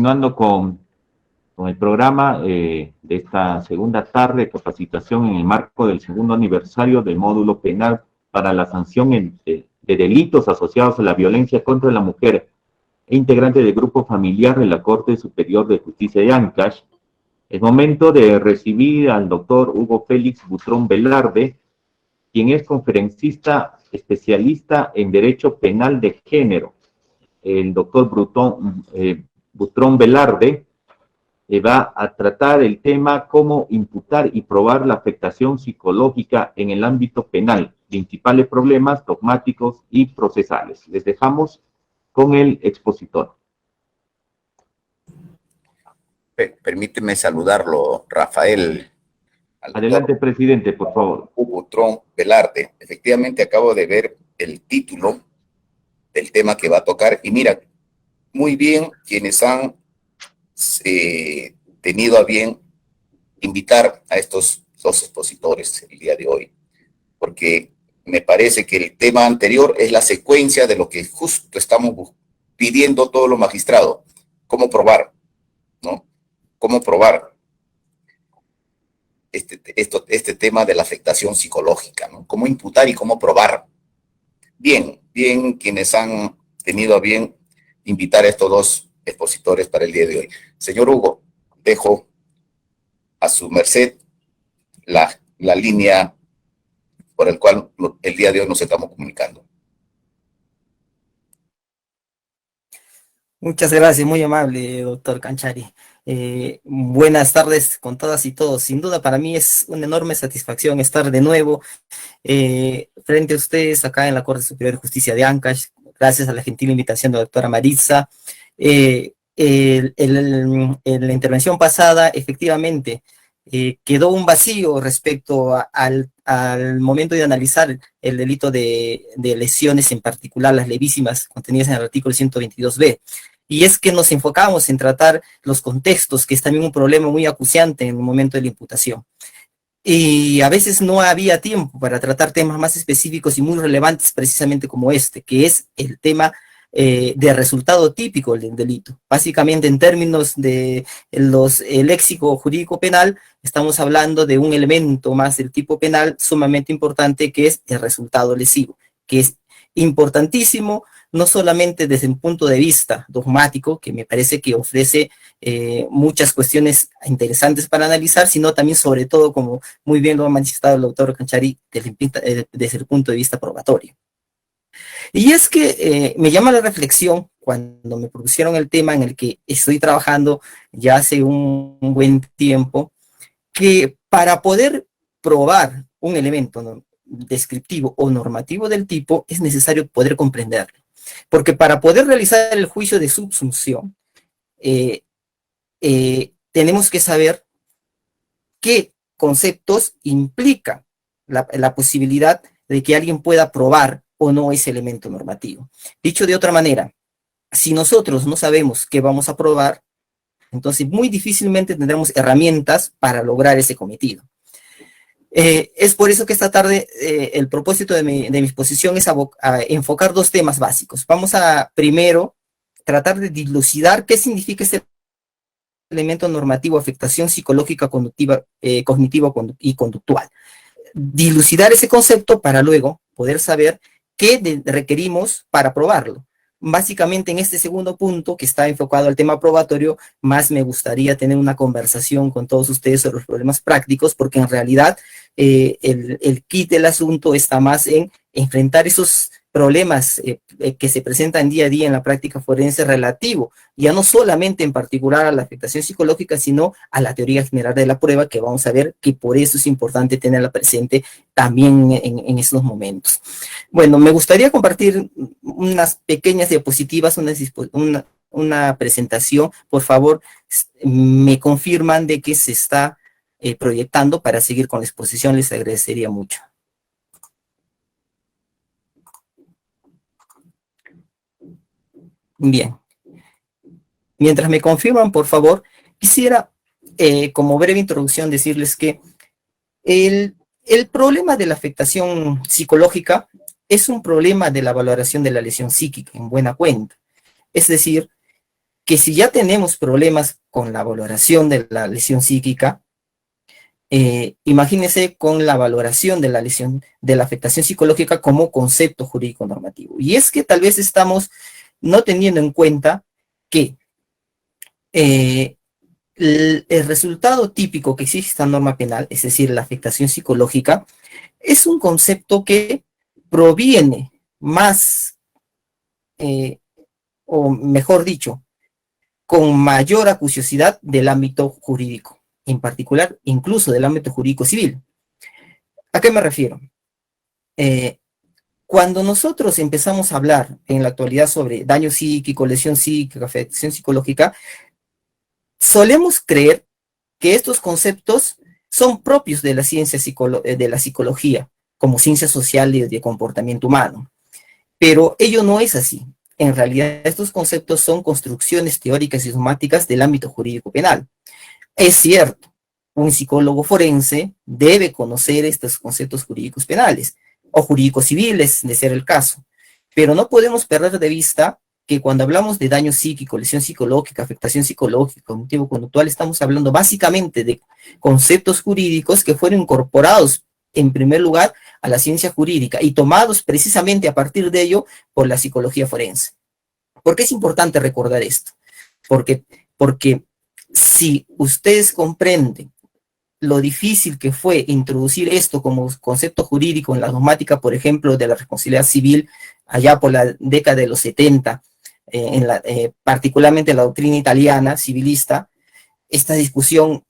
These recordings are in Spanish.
continuando con el programa de esta segunda tarde de capacitación en el marco del segundo aniversario del módulo penal para la sanción de delitos asociados a la violencia contra la mujer e integrante del grupo familiar de la Corte Superior de Justicia de Ancash. Es momento de recibir al doctor Hugo Félix Butrón Velarde, quien es conferencista especialista en Derecho Penal de Género. El doctor Butrón Velarde va a tratar el tema cómo imputar y probar la afectación psicológica en el ámbito penal, principales problemas dogmáticos y procesales. Les dejamos con el expositor. Permíteme saludarlo, Rafael. Adelante, presidente, por favor. Hugo Butrón Velarde. Efectivamente, acabo de ver el título del tema que va a tocar y mira, muy bien quienes han tenido a bien invitar a estos dos expositores el día de hoy, porque me parece que el tema anterior es la secuencia de lo que justo estamos pidiendo todos los magistrados, cómo probar, ¿no? Cómo probar este tema de la afectación psicológica, ¿no? Cómo imputar y cómo probar. Bien quienes han tenido a bien invitar a estos dos expositores para el día de hoy. Señor Hugo, dejo a su merced la línea por el cual el día de hoy nos estamos comunicando. Muchas gracias, muy amable, doctor Canchari. Buenas tardes con todas y todos. Sin duda para mí es una enorme satisfacción estar de nuevo frente a ustedes acá en la Corte Superior de Justicia de Ancash, gracias a la gentil invitación de la doctora Maritza. En la intervención pasada, efectivamente, quedó un vacío respecto al momento de analizar el delito de lesiones, en particular las levísimas contenidas en el artículo 122b. Y es que nos enfocamos en tratar los contextos, que es también un problema muy acuciante en el momento de la imputación. Y a veces no había tiempo para tratar temas más específicos y muy relevantes precisamente como este, que es el tema de resultado típico del delito. Básicamente, en términos de el léxico jurídico penal, estamos hablando de un elemento más del tipo penal sumamente importante, que es el resultado lesivo, que es importantísimo, no solamente desde un punto de vista dogmático, que me parece que ofrece muchas cuestiones interesantes para analizar, sino también, sobre todo, como muy bien lo ha manifestado el doctor Canchari, desde el punto de vista probatorio. Y es que me llama la reflexión cuando me propusieron el tema en el que estoy trabajando ya hace un buen tiempo, que para poder probar un elemento, ¿no?, descriptivo o normativo del tipo, es necesario poder comprenderlo. Porque para poder realizar el juicio de subsunción, tenemos que saber qué conceptos implica la posibilidad de que alguien pueda probar o no ese elemento normativo. Dicho de otra manera, si nosotros no sabemos qué vamos a probar, entonces muy difícilmente tendremos herramientas para lograr ese cometido. Es por eso que esta tarde el propósito de mi exposición es enfocar dos temas básicos. Vamos a primero tratar de dilucidar qué significa este elemento normativo, afectación psicológica, conductiva, cognitiva y conductual. Dilucidar ese concepto para luego poder saber qué requerimos para probarlo. Básicamente, en este segundo punto, que está enfocado al tema probatorio, más me gustaría tener una conversación con todos ustedes sobre los problemas prácticos, porque en realidad el kit del asunto está más en enfrentar esos problemas que se presentan día a día en la práctica forense relativo, ya no solamente en particular a la afectación psicológica, sino a la teoría general de la prueba, que vamos a ver que por eso es importante tenerla presente también en estos momentos. Bueno, me gustaría compartir unas pequeñas diapositivas, una presentación. Por favor, me confirman de que se está proyectando para seguir con la exposición, les agradecería mucho. Bien. Mientras me confirman, por favor, quisiera, como breve introducción, decirles que el problema de la afectación psicológica es un problema de la valoración de la lesión psíquica, en buena cuenta. Es decir, que si ya tenemos problemas con la valoración de la lesión psíquica, imagínense con la valoración de la lesión, de la afectación psicológica como concepto jurídico normativo. Y es que tal vez estamos no teniendo en cuenta que el resultado típico que existe en esta norma penal, es decir, la afectación psicológica, es un concepto que proviene más, o mejor dicho, con mayor acuciosidad del ámbito jurídico, en particular incluso del ámbito jurídico civil. ¿A qué me refiero? Cuando nosotros empezamos a hablar en la actualidad sobre daño psíquico, lesión psíquica, afectación psicológica, solemos creer que estos conceptos son propios de la ciencia de la psicología, como ciencia social y de comportamiento humano. Pero ello no es así. En realidad, estos conceptos son construcciones teóricas y somáticas del ámbito jurídico penal. Es cierto, un psicólogo forense debe conocer estos conceptos jurídicos penales, o jurídicos civiles, de ser el caso, pero no podemos perder de vista que cuando hablamos de daño psíquico, lesión psicológica, afectación psicológica, cognitivo-conductual, estamos hablando básicamente de conceptos jurídicos que fueron incorporados en primer lugar a la ciencia jurídica y tomados precisamente a partir de ello por la psicología forense. ¿Por qué es importante recordar esto? Porque si ustedes comprenden lo difícil que fue introducir esto como concepto jurídico en la dogmática, por ejemplo, de la responsabilidad civil, allá por la década de los 70, particularmente la doctrina italiana civilista, esta discusión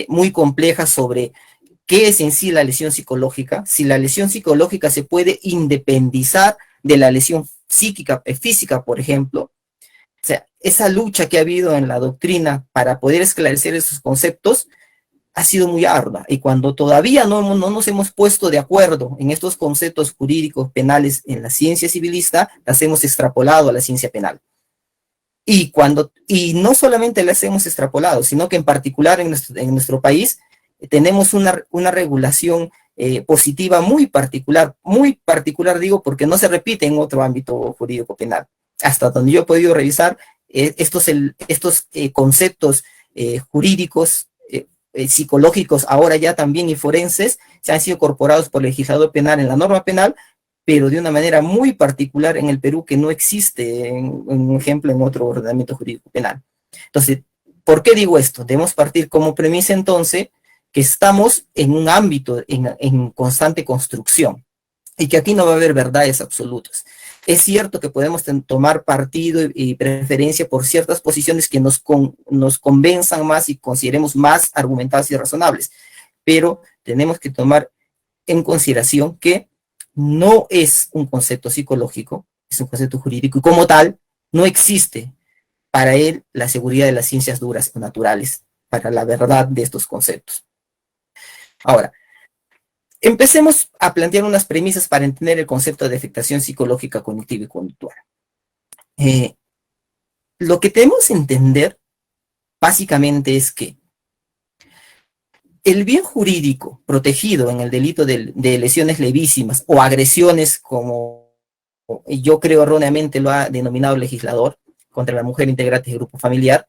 muy compleja sobre qué es en sí la lesión psicológica, si la lesión psicológica se puede independizar de la lesión psíquica, física, por ejemplo. O sea, esa lucha que ha habido en la doctrina para poder esclarecer esos conceptos ha sido muy ardua, y cuando todavía no nos hemos puesto de acuerdo en estos conceptos jurídicos penales en la ciencia civilista, las hemos extrapolado a la ciencia penal. Y no solamente las hemos extrapolado, sino que en particular en nuestro país tenemos una regulación positiva muy particular digo, porque no se repite en otro ámbito jurídico penal. Hasta donde yo he podido revisar, estos conceptos jurídicos psicológicos ahora ya también y forenses se han sido incorporados por el legislador penal en la norma penal, pero de una manera muy particular en el Perú, que no existe, en ejemplo, en otro ordenamiento jurídico penal. Entonces, ¿por qué digo esto? Debemos partir como premisa entonces que estamos en un ámbito en constante construcción y que aquí no va a haber verdades absolutas. Es cierto que podemos tomar partido y preferencia por ciertas posiciones que nos convenzan más y consideremos más argumentadas y razonables, pero tenemos que tomar en consideración que no es un concepto psicológico, es un concepto jurídico, y como tal, no existe para él la seguridad de las ciencias duras o naturales para la verdad de estos conceptos. Ahora, empecemos a plantear unas premisas para entender el concepto de afectación psicológica, cognitiva y conductual. Lo que tenemos que entender básicamente es que el bien jurídico protegido en el delito de lesiones levísimas o agresiones, como yo creo erróneamente lo ha denominado el legislador, contra la mujer integrante del grupo familiar,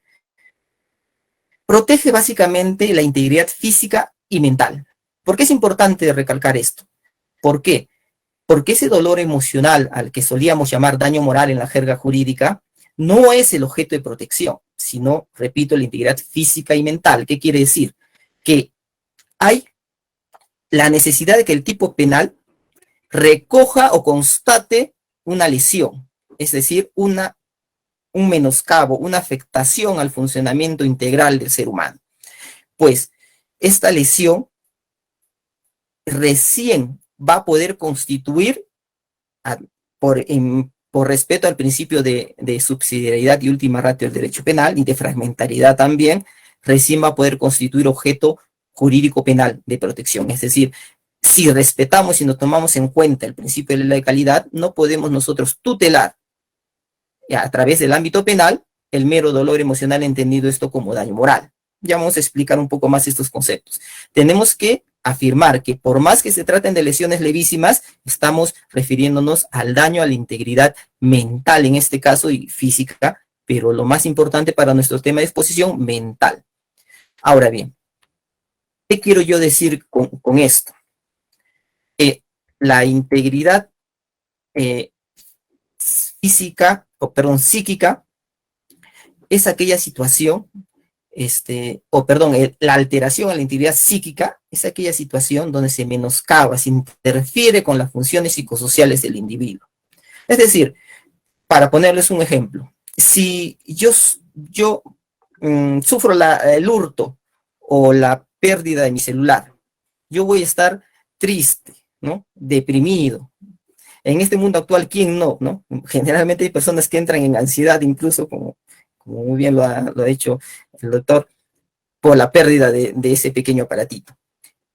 protege básicamente la integridad física y mental. ¿Por qué es importante recalcar esto? ¿Por qué? Porque ese dolor emocional al que solíamos llamar daño moral en la jerga jurídica no es el objeto de protección, sino, repito, la integridad física y mental. ¿Qué quiere decir? Que hay la necesidad de que el tipo penal recoja o constate una lesión, es decir, un menoscabo, una afectación al funcionamiento integral del ser humano. Pues esta lesión recién va a poder constituir, por respeto al principio de subsidiariedad y última ratio del derecho penal y de fragmentariedad también, recién va a poder constituir objeto jurídico penal de protección. Es decir, si respetamos y nos tomamos en cuenta el principio de la legalidad, no podemos nosotros tutelar a través del ámbito penal el mero dolor emocional, entendido esto como daño moral. Ya vamos a explicar un poco más estos conceptos. Tenemos que afirmar que por más que se traten de lesiones levísimas, estamos refiriéndonos al daño a la integridad mental, en este caso, y física pero lo más importante para nuestro tema de exposición, mental. Ahora bien, ¿qué quiero yo decir con esto? La integridad física, o perdón, psíquica, es aquella situación, la alteración a la integridad psíquica es aquella situación donde se menoscaba, se interfiere con las funciones psicosociales del individuo. Es decir, para ponerles un ejemplo, si yo sufro el hurto o la pérdida de mi celular, yo voy a estar triste, ¿no? Deprimido. En este mundo actual, ¿quién no? ¿No? Generalmente hay personas que entran en ansiedad, incluso como muy bien lo ha dicho el doctor, por la pérdida de ese pequeño aparatito.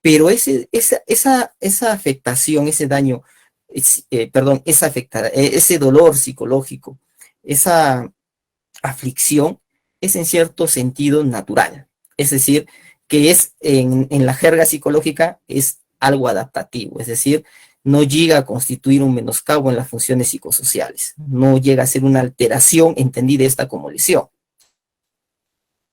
Pero esa afectación, ese daño, ese dolor psicológico, esa aflicción, es en cierto sentido natural. Es decir, que es en la jerga psicológica es algo adaptativo, es decir, no llega a constituir un menoscabo en las funciones psicosociales, no llega a ser una alteración entendida esta como lesión.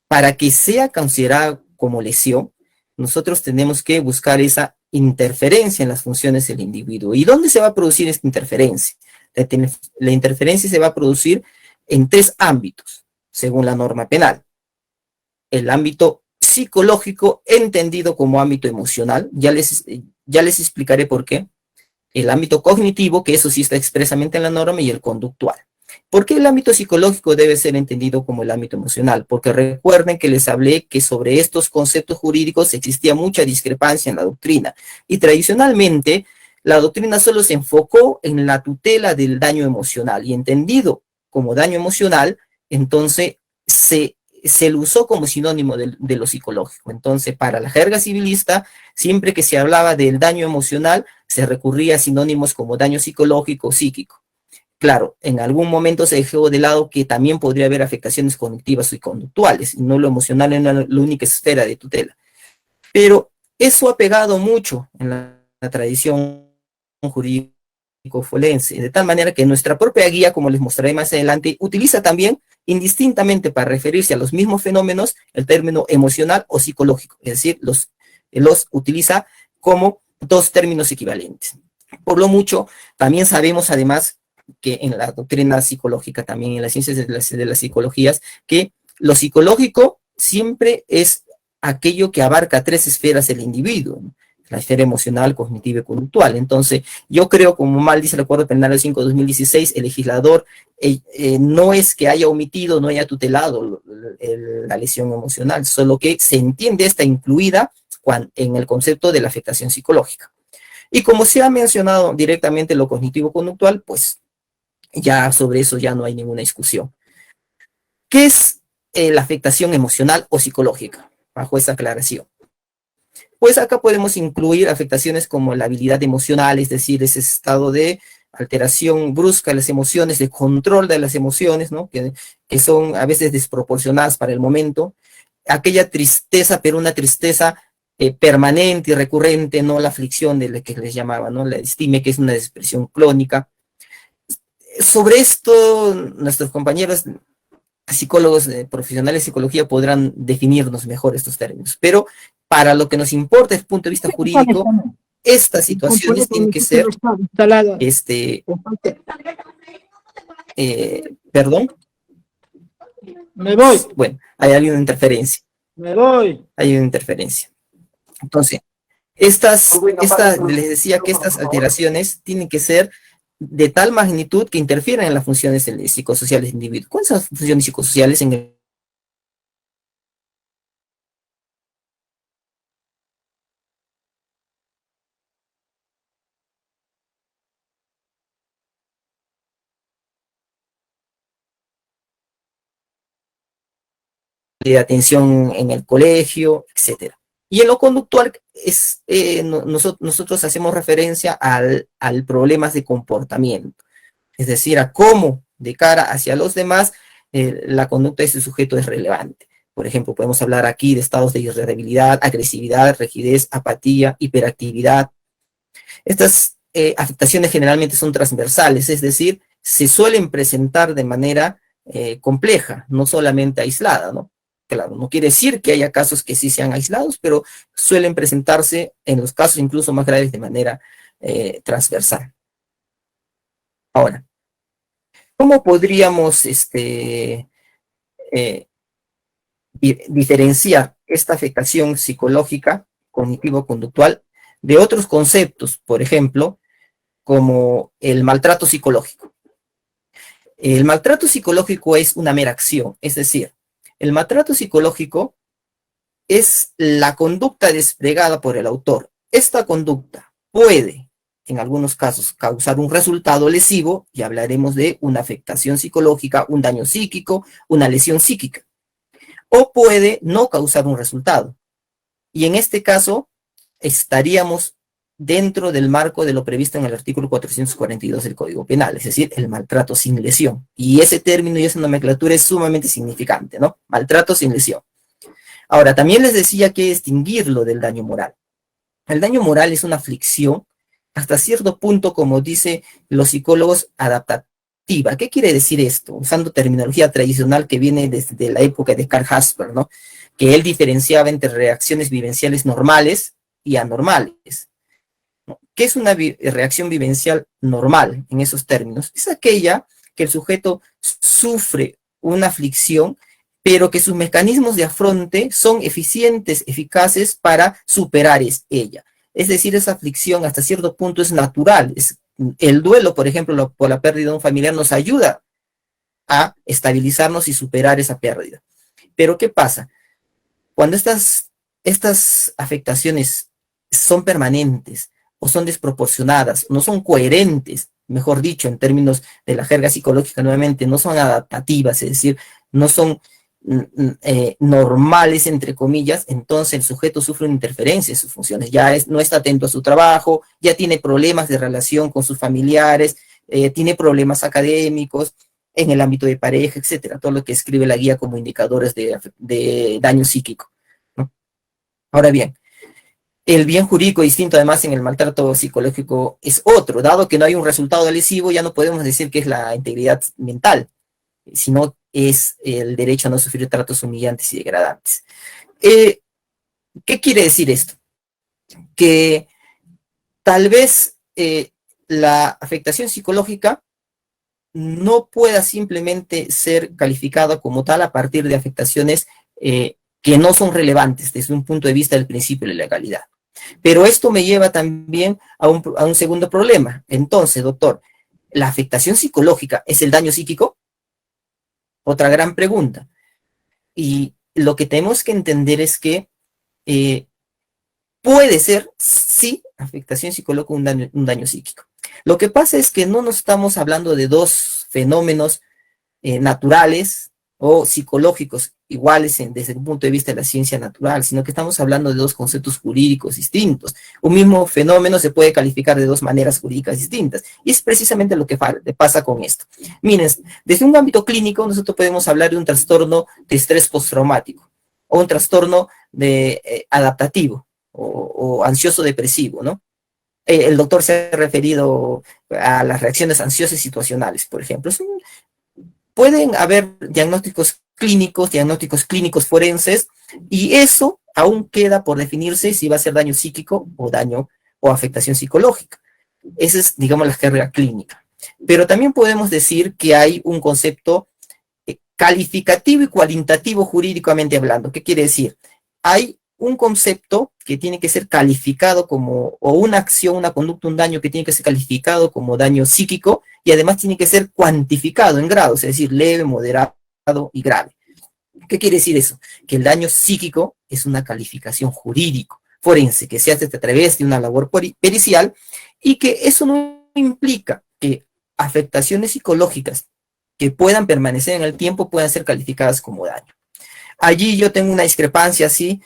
Para que sea considerada como lesión, nosotros tenemos que buscar esa interferencia en las funciones del individuo. ¿Y dónde se va a producir esta interferencia? La interferencia se va a producir en 3 ámbitos, según la norma penal. El ámbito psicológico, entendido como ámbito emocional, ya les explicaré por qué. El ámbito cognitivo, que eso sí está expresamente en la norma, y el conductual. ¿Por qué el ámbito psicológico debe ser entendido como el ámbito emocional? Porque recuerden que les hablé que sobre estos conceptos jurídicos existía mucha discrepancia en la doctrina. Y tradicionalmente, la doctrina solo se enfocó en la tutela del daño emocional. Y entendido como daño emocional, entonces se lo usó como sinónimo de lo psicológico. Entonces, para la jerga civilista, siempre que se hablaba del daño emocional, se recurría a sinónimos como daño psicológico o psíquico. Claro, en algún momento se dejó de lado que también podría haber afectaciones cognitivas y conductuales, y no lo emocional en la única esfera de tutela. Pero eso ha pegado mucho en la tradición jurídico-forense, de tal manera que nuestra propia guía, como les mostraré más adelante, utiliza también, indistintamente para referirse a los mismos fenómenos, el término emocional o psicológico, es decir, los utiliza como 2 términos equivalentes. Por lo mucho, también sabemos además que en la doctrina psicológica, también en las ciencias de las psicologías, que lo psicológico siempre es aquello que abarca 3 esferas del individuo, ¿no? La esfera emocional, cognitiva y conductual. Entonces, yo creo, como mal dice el Acuerdo Penal 5/2016, el legislador no es que haya omitido, no haya tutelado la lesión emocional, solo que se entiende esta incluida en el concepto de la afectación psicológica. Y como se ha mencionado directamente lo cognitivo-conductual, pues ya sobre eso ya no hay ninguna discusión. ¿Qué es la afectación emocional o psicológica? Bajo esa aclaración. Pues acá podemos incluir afectaciones como la habilidad emocional, es decir, ese estado de alteración brusca de las emociones, de control de las emociones, ¿no? Que son a veces desproporcionadas para el momento. Aquella tristeza, pero una tristeza permanente y recurrente, no la aflicción de la que les llamaba, ¿no? La distime, que es una depresión crónica. Sobre esto, nuestros compañeros psicólogos profesionales de psicología podrán definirnos mejor estos términos, pero para lo que nos importa desde el punto de vista jurídico, estas situaciones tienen que ser, perdón. Me voy. Bueno, hay una interferencia. Me voy. Hay una interferencia. Entonces, les decía que estas alteraciones tienen que ser de tal magnitud que interfieren en las funciones psicosociales del individuo. ¿Cuáles son las funciones psicosociales en el de atención en el colegio, etcétera? Y en lo conductual nosotros hacemos referencia al problemas de comportamiento, es decir, a cómo de cara hacia los demás la conducta de ese sujeto es relevante. Por ejemplo, podemos hablar aquí de estados de irritabilidad, agresividad, rigidez, apatía, hiperactividad. Estas afectaciones generalmente son transversales, es decir, se suelen presentar de manera compleja, no solamente aislada, ¿no? Claro, no quiere decir que haya casos que sí sean aislados, pero suelen presentarse en los casos incluso más graves de manera transversal. Ahora, ¿cómo podríamos diferenciar esta afectación psicológica, cognitivo-conductual, de otros conceptos, por ejemplo, como el maltrato psicológico? El maltrato psicológico es una mera acción, es decir, el maltrato psicológico es la conducta desplegada por el autor. Esta conducta puede, en algunos casos, causar un resultado lesivo, y hablaremos de una afectación psicológica, un daño psíquico, una lesión psíquica, o puede no causar un resultado. Y en este caso, estaríamos dentro del marco de lo previsto en el artículo 442 del Código Penal, es decir, el maltrato sin lesión. Y ese término y esa nomenclatura es sumamente significante, ¿no? Maltrato sin lesión. Ahora, también les decía que distinguirlo del daño moral. El daño moral es una aflicción, hasta cierto punto, como dicen los psicólogos, adaptativa. ¿Qué quiere decir esto? Usando terminología tradicional que viene desde la época de Karl Jasper, ¿no? Que él diferenciaba entre reacciones vivenciales normales y anormales. ¿Qué es una reacción vivencial normal en esos términos? Es aquella que el sujeto sufre una aflicción, pero que sus mecanismos de afronte son eficientes, eficaces para superar ella. Es decir, esa aflicción hasta cierto punto es natural. El duelo, por ejemplo, por la pérdida de un familiar nos ayuda a estabilizarnos y superar esa pérdida. Pero ¿qué pasa? Cuando estas afectaciones son permanentes, o son desproporcionadas, no son coherentes, mejor dicho, en términos de la jerga psicológica, nuevamente, no son adaptativas, es decir, no son normales, entre comillas, entonces el sujeto sufre una interferencia en sus funciones, no está atento a su trabajo, ya tiene problemas de relación con sus familiares, tiene problemas académicos, en el ámbito de pareja, etcétera, todo lo que escribe la guía como indicadores de daño psíquico, ¿no? Ahora bien, el bien jurídico distinto, además, en el maltrato psicológico es otro. Dado que no hay un resultado lesivo, ya no podemos decir que es la integridad mental, sino es el derecho a no sufrir tratos humillantes y degradantes. ¿Qué quiere decir esto? Que tal vez la afectación psicológica no pueda simplemente ser calificada como tal a partir de afectaciones que no son relevantes desde un punto de vista del principio de legalidad. Pero esto me lleva también a un segundo problema. Entonces, doctor, ¿la afectación psicológica es el daño psíquico? Otra gran pregunta. Y lo que tenemos que entender es que puede ser, sí, afectación psicológica un daño psíquico. Lo que pasa es que no nos estamos hablando de dos fenómenos naturales o psicológicos iguales desde el punto de vista de la ciencia natural, sino que estamos hablando de dos conceptos jurídicos distintos. Un mismo fenómeno se puede calificar de dos maneras jurídicas distintas, y es precisamente lo que pasa con esto. Miren, desde un ámbito clínico nosotros podemos hablar de un trastorno de estrés postraumático, o un trastorno adaptativo, o ansioso depresivo, ¿no? El doctor se ha referido a las reacciones ansiosas situacionales, por ejemplo. Pueden haber diagnósticos clínicos forenses, y eso aún queda por definirse si va a ser daño psíquico o afectación psicológica. Esa es, digamos, la jerga clínica. Pero también podemos decir que hay un concepto calificativo y cualitativo jurídicamente hablando. ¿Qué quiere decir? Hay un concepto que tiene que ser calificado como, o una acción, una conducta, un daño que tiene que ser calificado como daño psíquico, y además tiene que ser cuantificado en grados, es decir, leve, moderado y grave. ¿Qué quiere decir eso? Que el daño psíquico es una calificación jurídico forense que se hace a través de una labor pericial, y que eso no implica que afectaciones psicológicas que puedan permanecer en el tiempo puedan ser calificadas como daño. Allí yo tengo una discrepancia así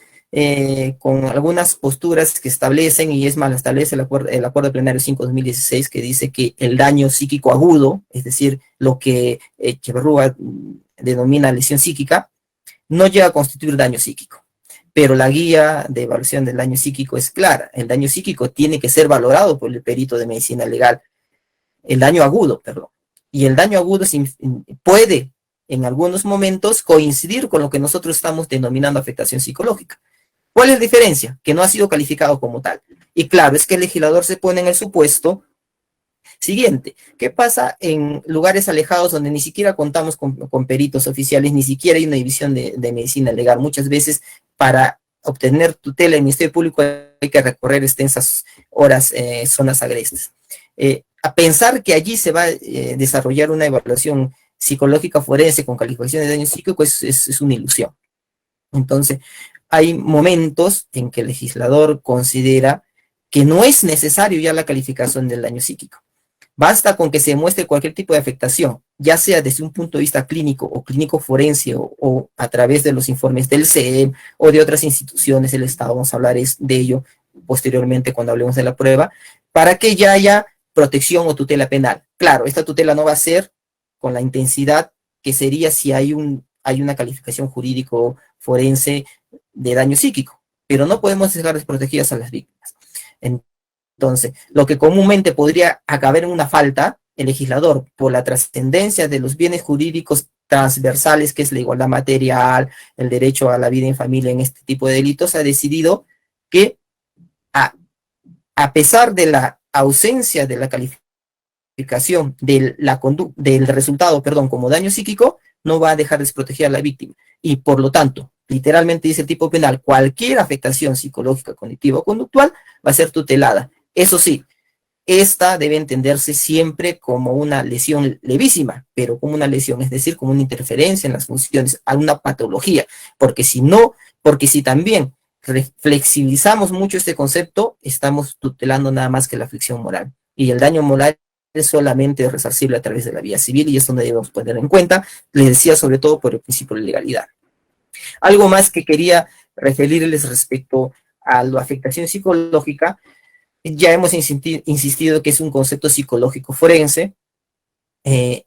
con algunas posturas que establecen, y es más, establece el acuerdo plenario 5/2016, que dice que el daño psíquico agudo, es decir, lo que Echeverría denomina lesión psíquica, no llega a constituir daño psíquico. Pero la guía de evaluación del daño psíquico es clara. El daño psíquico tiene que ser valorado por el perito de medicina legal. El daño agudo, perdón. Y el daño agudo puede en algunos momentos coincidir con lo que nosotros estamos denominando afectación psicológica. ¿Cuál es la diferencia? Que no ha sido calificado como tal. Y claro, es que el legislador se pone en el supuesto siguiente. ¿Qué pasa en lugares alejados donde ni siquiera contamos con peritos oficiales, ni siquiera hay una división de medicina legal? Muchas veces para obtener tutela del Ministerio Público hay que recorrer extensas horas, zonas agrestes. A pensar que allí se va a desarrollar una evaluación psicológica forense con calificación de daño psíquico es una ilusión. Entonces, hay momentos en que el legislador considera que no es necesario ya la calificación del daño psíquico. Basta con que se demuestre cualquier tipo de afectación, ya sea desde un punto de vista clínico o clínico forense o a través de los informes del CEM o de otras instituciones del Estado, vamos a hablar de ello posteriormente cuando hablemos de la prueba, para que ya haya protección o tutela penal. Claro, esta tutela no va a ser con la intensidad que sería si hay una calificación jurídico forense de daño psíquico, pero no podemos dejar desprotegidas a las víctimas. Entonces, lo que comúnmente podría acabar en una falta, el legislador, por la trascendencia de los bienes jurídicos transversales, que es la igualdad material, el derecho a la vida en familia en este tipo de delitos, ha decidido que a pesar de la ausencia de la calificación del resultado, como daño psíquico, no va a dejar desprotegida a la víctima. Y por lo tanto, literalmente dice el tipo penal, cualquier afectación psicológica, cognitiva o conductual va a ser tutelada. Eso sí, esta debe entenderse siempre como una lesión levísima, pero como una lesión, es decir, como una interferencia en las funciones, a una patología, porque si también flexibilizamos mucho este concepto, estamos tutelando nada más que la aflicción moral, y el daño moral es solamente resarcible a través de la vía civil, y eso no debemos poner en cuenta, les decía, sobre todo por el principio de legalidad. Algo más que quería referirles respecto a la afectación psicológica. Ya hemos insistido que es un concepto psicológico forense que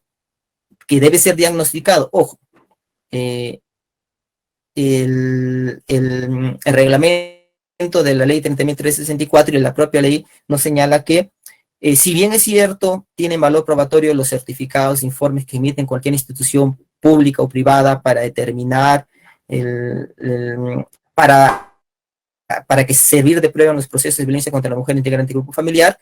debe ser diagnosticado. Ojo, el reglamento de la ley 30.364 y la propia ley nos señala que si bien es cierto, tienen valor probatorio los certificados, informes que emiten cualquier institución pública o privada para determinar para que servir de prueba en los procesos de violencia contra la mujer integrante del grupo familiar,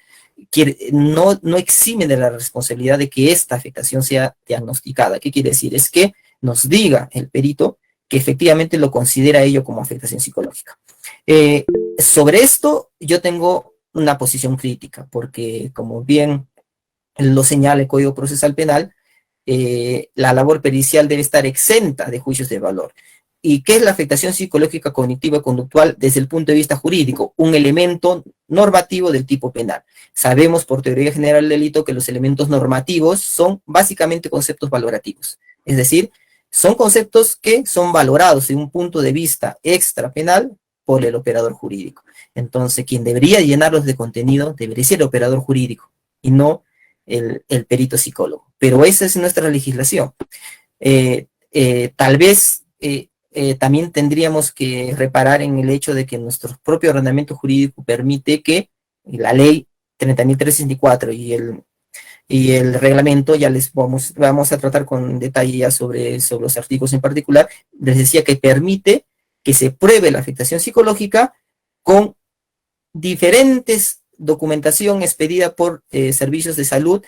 que no exime de la responsabilidad de que esta afectación sea diagnosticada. ¿Qué quiere decir? Es que nos diga el perito que efectivamente lo considera ello como afectación psicológica. Sobre esto yo tengo una posición crítica, porque como bien lo señala el Código Procesal Penal, la labor pericial debe estar exenta de juicios de valor. ¿Y qué es la afectación psicológica, cognitiva y conductual desde el punto de vista jurídico? Un elemento normativo del tipo penal. Sabemos por teoría general del delito que los elementos normativos son básicamente conceptos valorativos. Es decir, son conceptos que son valorados desde un punto de vista extrapenal por el operador jurídico. Entonces, quien debería llenarlos de contenido debería ser el operador jurídico y no el perito psicólogo. Pero esa es nuestra legislación. Tal vez también tendríamos que reparar en el hecho de que nuestro propio ordenamiento jurídico permite que la ley 30.364 y el reglamento, ya les vamos a tratar con detalle ya sobre los artículos en particular, les decía que permite que se pruebe la afectación psicológica con diferentes documentación expedida por servicios de salud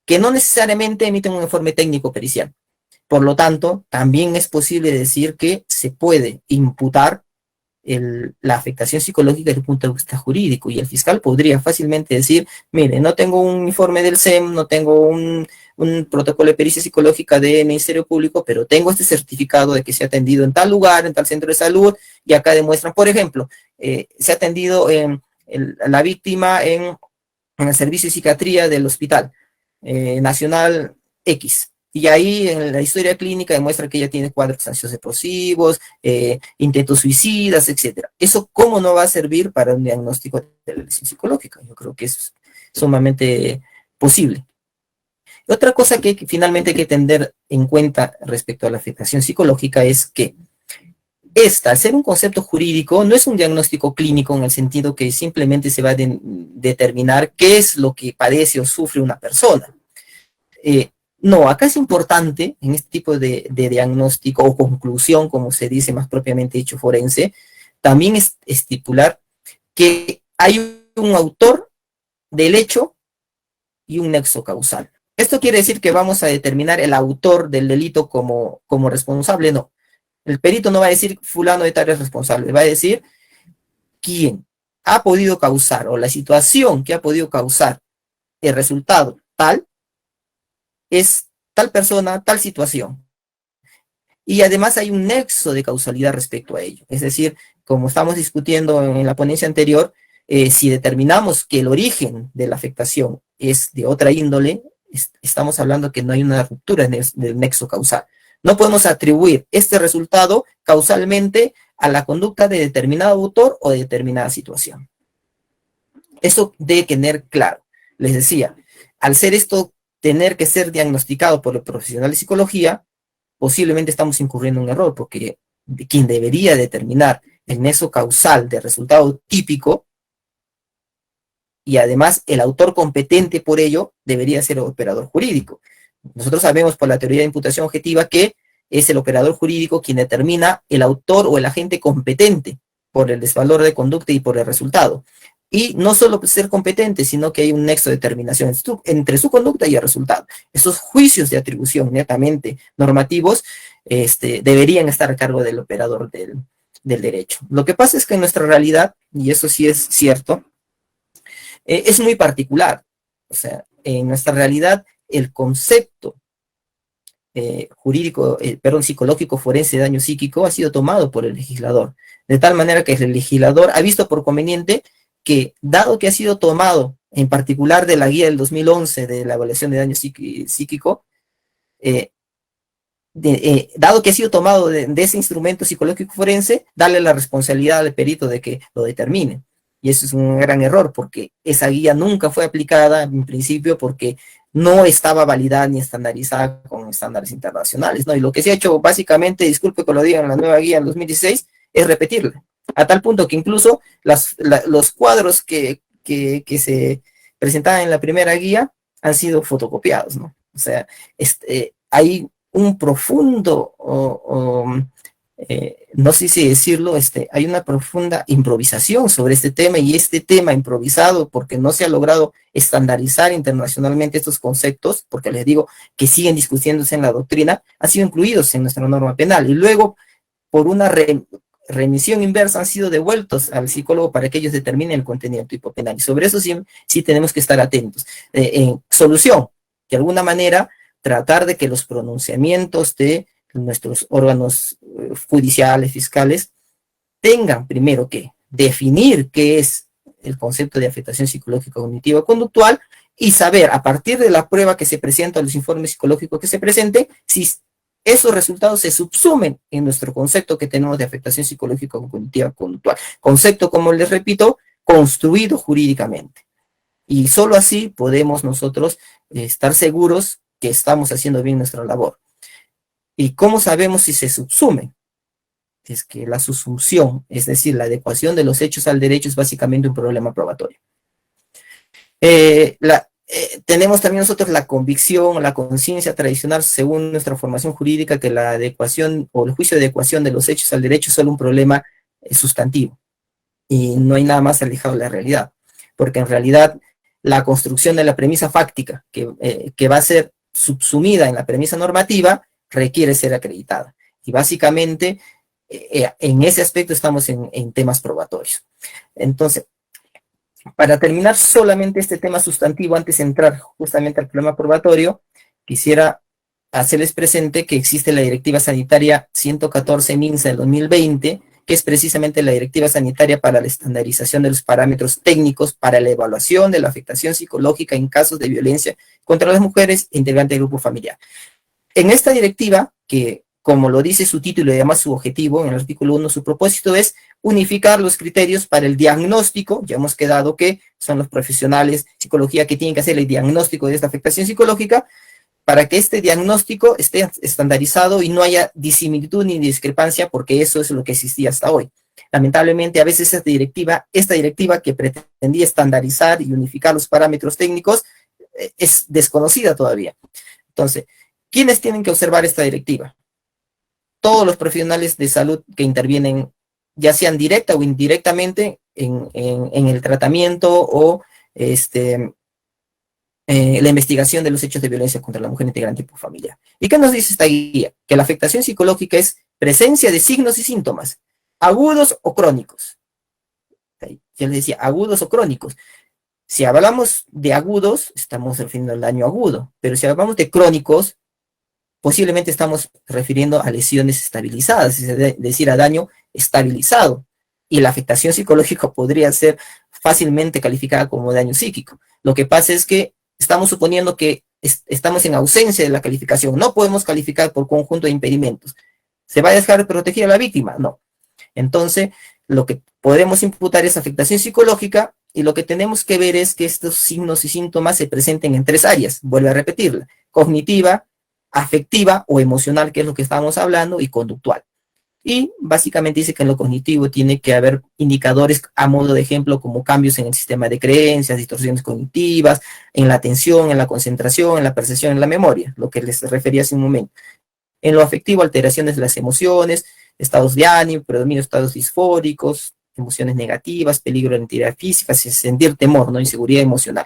que no necesariamente emiten un informe técnico pericial. Por lo tanto, también es posible decir que se puede imputar la afectación psicológica desde el punto de vista jurídico, y el fiscal podría fácilmente decir, mire, no tengo un informe del CEM, no tengo un protocolo de pericia psicológica del Ministerio Público, pero tengo este certificado de que se ha atendido en tal lugar, en tal centro de salud, y acá demuestran, por ejemplo, se ha atendido la víctima en el servicio de psiquiatría del Hospital Nacional X. Y ahí en la historia clínica demuestra que ella tiene cuadros ansiosos depresivos, intentos suicidas, etc. ¿Eso cómo no va a servir para un diagnóstico de la lesión psicológica? Yo creo que es sumamente posible. Otra cosa que finalmente hay que tener en cuenta respecto a la afectación psicológica es que al ser un concepto jurídico, no es un diagnóstico clínico en el sentido que simplemente se va a determinar qué es lo que padece o sufre una persona. No, acá es importante, en este tipo de diagnóstico o conclusión, como se dice más propiamente dicho forense, también es estipular que hay un autor del hecho y un nexo causal. Esto quiere decir que vamos a determinar el autor del delito como responsable, no. El perito no va a decir fulano de tal es responsable, va a decir quién ha podido causar o la situación que ha podido causar el resultado tal es tal persona, tal situación. Y además hay un nexo de causalidad respecto a ello. Es decir, como estamos discutiendo en la ponencia anterior, si determinamos que el origen de la afectación es de otra índole, estamos hablando que no hay una ruptura del nexo causal. No podemos atribuir este resultado causalmente a la conducta de determinado autor o de determinada situación. Eso debe tener claro. Les decía, al ser esto tener que ser diagnosticado por el profesional de psicología, posiblemente estamos incurriendo en un error, porque quien debería determinar el nexo causal de resultado típico, y además el autor competente por ello, debería ser el operador jurídico. Nosotros sabemos por la teoría de imputación objetiva que es el operador jurídico quien determina el autor o el agente competente por el desvalor de conducta y por el resultado. Y no solo ser competente, sino que hay un nexo de determinación entre su conducta y el resultado. Esos juicios de atribución netamente normativos deberían estar a cargo del operador del derecho. Lo que pasa es que en nuestra realidad, y eso sí es cierto, es muy particular. O sea, en nuestra realidad, el concepto psicológico forense de daño psíquico ha sido tomado por el legislador, de tal manera que el legislador ha visto por conveniente que, dado que ha sido tomado, en particular de la guía del 2011 de la evaluación de daño psíquico, dado que ha sido tomado de ese instrumento psicológico forense, darle la responsabilidad al perito de que lo determine. Y eso es un gran error, porque esa guía nunca fue aplicada en principio porque no estaba validada ni estandarizada con estándares internacionales, ¿no? Y lo que se ha hecho básicamente, disculpe que lo diga, en la nueva guía en 2016, es repetirla, a tal punto que incluso los cuadros que se presentaban en la primera guía han sido fotocopiados, ¿no? O sea, hay un profundo, no sé si decirlo, hay una profunda improvisación sobre este tema, y este tema improvisado porque no se ha logrado estandarizar internacionalmente estos conceptos, porque les digo que siguen discutiéndose en la doctrina, han sido incluidos en nuestra norma penal, y luego por una remisión inversa han sido devueltos al psicólogo para que ellos determinen el contenido del tipo penal, y sobre eso sí tenemos que estar atentos. Solución, de alguna manera, tratar de que los pronunciamientos de nuestros órganos judiciales, fiscales, tengan primero que definir qué es el concepto de afectación psicológica cognitiva conductual y saber a partir de la prueba que se presenta, los informes psicológicos que se presenten, si esos resultados se subsumen en nuestro concepto que tenemos de afectación psicológica cognitiva conductual. Concepto, como les repito, construido jurídicamente. Y solo así podemos nosotros estar seguros que estamos haciendo bien nuestra labor. ¿Y cómo sabemos si se subsumen? Es que la subsunción, es decir, la adecuación de los hechos al derecho, es básicamente un problema probatorio. Tenemos también nosotros la convicción, la conciencia tradicional, según nuestra formación jurídica, que la adecuación o el juicio de adecuación de los hechos al derecho es solo un problema sustantivo. Y no hay nada más alejado de la realidad. Porque en realidad la construcción de la premisa fáctica, que va a ser subsumida en la premisa normativa, requiere ser acreditada. Y básicamente, en ese aspecto estamos en temas probatorios. Entonces, para terminar solamente este tema sustantivo, antes de entrar justamente al problema probatorio, quisiera hacerles presente que existe la Directiva Sanitaria 114-MINSA del 2020, que es precisamente la Directiva Sanitaria para la estandarización de los parámetros técnicos para la evaluación de la afectación psicológica en casos de violencia contra las mujeres e integrantes del grupo familiar. En esta directiva, que como lo dice su título y además su objetivo, en el artículo 1, su propósito es unificar los criterios para el diagnóstico. Ya hemos quedado que son los profesionales de psicología que tienen que hacer el diagnóstico de esta afectación psicológica, para que este diagnóstico esté estandarizado y no haya disimilitud ni discrepancia, porque eso es lo que existía hasta hoy. Lamentablemente, a veces esta directiva que pretendía estandarizar y unificar los parámetros técnicos es desconocida todavía. Entonces, ¿quiénes tienen que observar esta directiva? Todos los profesionales de salud que intervienen, ya sean directa o indirectamente, en el tratamiento o la investigación de los hechos de violencia contra la mujer integrante por familiar. ¿Y qué nos dice esta guía? Que la afectación psicológica es presencia de signos y síntomas, agudos o crónicos. Yo les decía, agudos o crónicos. Si hablamos de agudos, estamos refiriendo al daño agudo, pero si hablamos de crónicos, posiblemente estamos refiriendo a lesiones estabilizadas, es decir, a daño estabilizado. Y la afectación psicológica podría ser fácilmente calificada como daño psíquico. Lo que pasa es que estamos suponiendo que estamos en ausencia de la calificación. No podemos calificar por conjunto de impedimentos. ¿Se va a dejar protegida a la víctima? No. Entonces, lo que podemos imputar es afectación psicológica, y lo que tenemos que ver es que estos signos y síntomas se presenten en 3 áreas. Vuelvo a repetirla: cognitiva, afectiva o emocional, que es lo que estábamos hablando, y conductual. Y básicamente dice que en lo cognitivo tiene que haber indicadores a modo de ejemplo como cambios en el sistema de creencias, distorsiones cognitivas, en la atención, en la concentración, en la percepción, en la memoria, lo que les refería hace un momento. En lo afectivo, alteraciones de las emociones, estados de ánimo, predominio de estados disfóricos, emociones negativas, peligro de la integridad física, sentir temor, ¿no? Inseguridad emocional.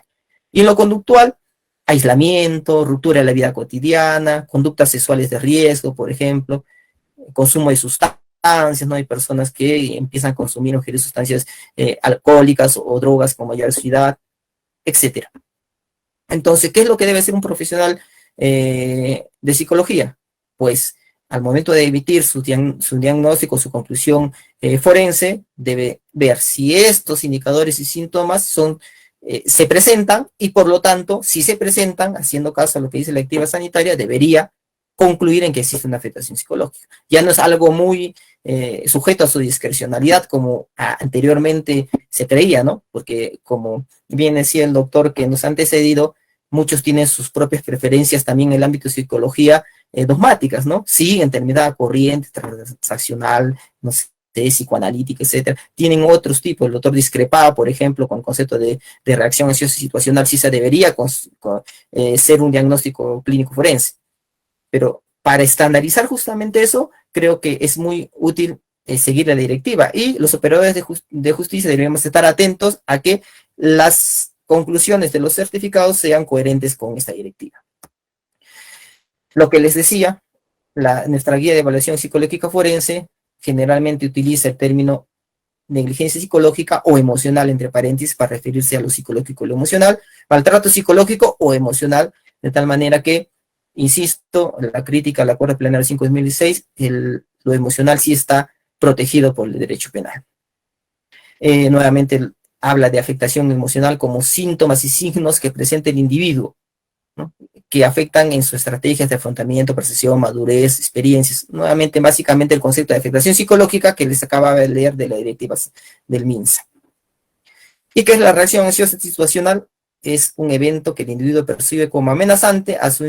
Y en lo conductual, aislamiento, ruptura de la vida cotidiana, conductas sexuales de riesgo, por ejemplo, consumo de sustancias, ¿no? Hay personas que empiezan a consumir o ingerir sustancias alcohólicas o drogas con mayor edad, etc. Entonces, ¿qué es lo que debe hacer un profesional de psicología? Pues, al momento de emitir su diagnóstico, su conclusión forense, debe ver si estos indicadores y síntomas se presentan, y por lo tanto, si se presentan, haciendo caso a lo que dice la directiva sanitaria, debería concluir en que existe una afectación psicológica. Ya no es algo muy sujeto a su discrecionalidad como anteriormente se creía, ¿no? Porque, como bien decía el doctor que nos ha antecedido, muchos tienen sus propias preferencias también en el ámbito de psicología dogmáticas, ¿no? Sí, en determinada corriente transaccional, no sé, psicoanalítica, etcétera, tienen otros tipos. El doctor discrepaba, por ejemplo, con el concepto de reacción ansiosa situacional, si se debería ser un diagnóstico clínico forense. Pero para estandarizar justamente eso, creo que es muy útil seguir la directiva, y los operadores de justicia deberíamos estar atentos a que las conclusiones de los certificados sean coherentes con esta directiva. Lo que les decía, nuestra guía de evaluación psicológica forense generalmente utiliza el término negligencia psicológica o emocional, entre paréntesis, para referirse a lo psicológico y lo emocional, maltrato psicológico o emocional, de tal manera que, insisto, la crítica al Acuerdo Plenario 5/2016, lo emocional sí está protegido por el derecho penal. Nuevamente habla de afectación emocional como síntomas y signos que presenta el individuo, ¿no? Que afectan en sus estrategias de afrontamiento, percepción, madurez, experiencias. Nuevamente, básicamente el concepto de afectación psicológica que les acababa de leer de las directivas del MINSA. ¿Y qué es la reacción ansiosa situacional? Es un evento que el individuo percibe como amenazante a su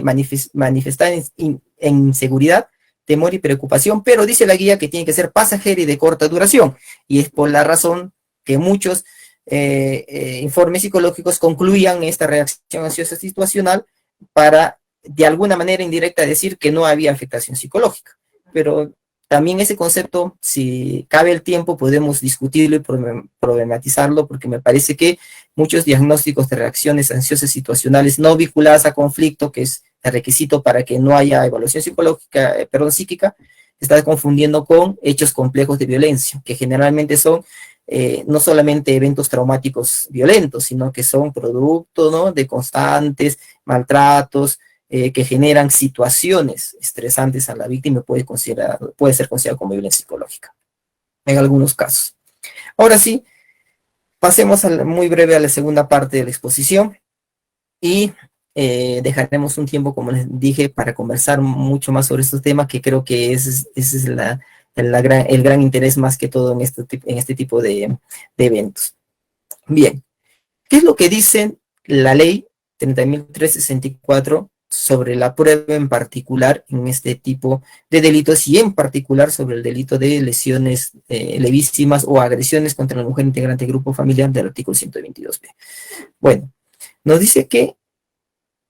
manifestar en inseguridad, temor y preocupación, pero dice la guía que tiene que ser pasajera y de corta duración, y es por la razón que muchos informes psicológicos concluían esta reacción ansiosa situacional para, de alguna manera indirecta, decir que no había afectación psicológica. Pero también ese concepto, si cabe el tiempo, podemos discutirlo y problematizarlo, porque me parece que muchos diagnósticos de reacciones ansiosas situacionales no vinculadas a conflicto, que es el requisito para que no haya evaluación psíquica, está confundiendo con hechos complejos de violencia, que generalmente son no solamente eventos traumáticos violentos, sino que son producto, ¿no?, de constantes maltratos que generan situaciones estresantes a la víctima, y puede ser considerado como violencia psicológica en algunos casos. Ahora sí, pasemos muy breve a la segunda parte de la exposición, y dejaremos un tiempo, como les dije, para conversar mucho más sobre estos temas, que creo que ese es el gran interés más que todo en este tipo de eventos. Bien, ¿qué es lo que dice la ley 30.364 sobre la prueba en particular en este tipo de delitos, y en particular sobre el delito de lesiones levísimas o agresiones contra la mujer integrante del grupo familiar del artículo 122b? Bueno, nos dice que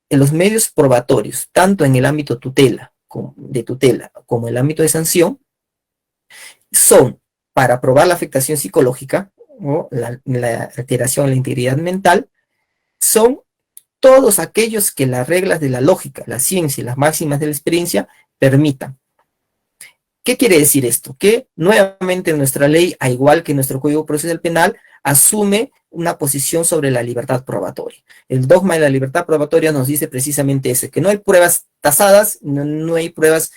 en los medios probatorios, tanto en el ámbito de tutela como en el ámbito de sanción, son para probar la afectación psicológica o la alteración a la integridad mental, son todos aquellos que las reglas de la lógica, la ciencia y las máximas de la experiencia permitan. ¿Qué quiere decir esto? Que nuevamente nuestra ley, al igual que nuestro Código Procesal Penal, asume una posición sobre la libertad probatoria. El dogma de la libertad probatoria nos dice precisamente eso, que no hay pruebas tasadas, no hay pruebas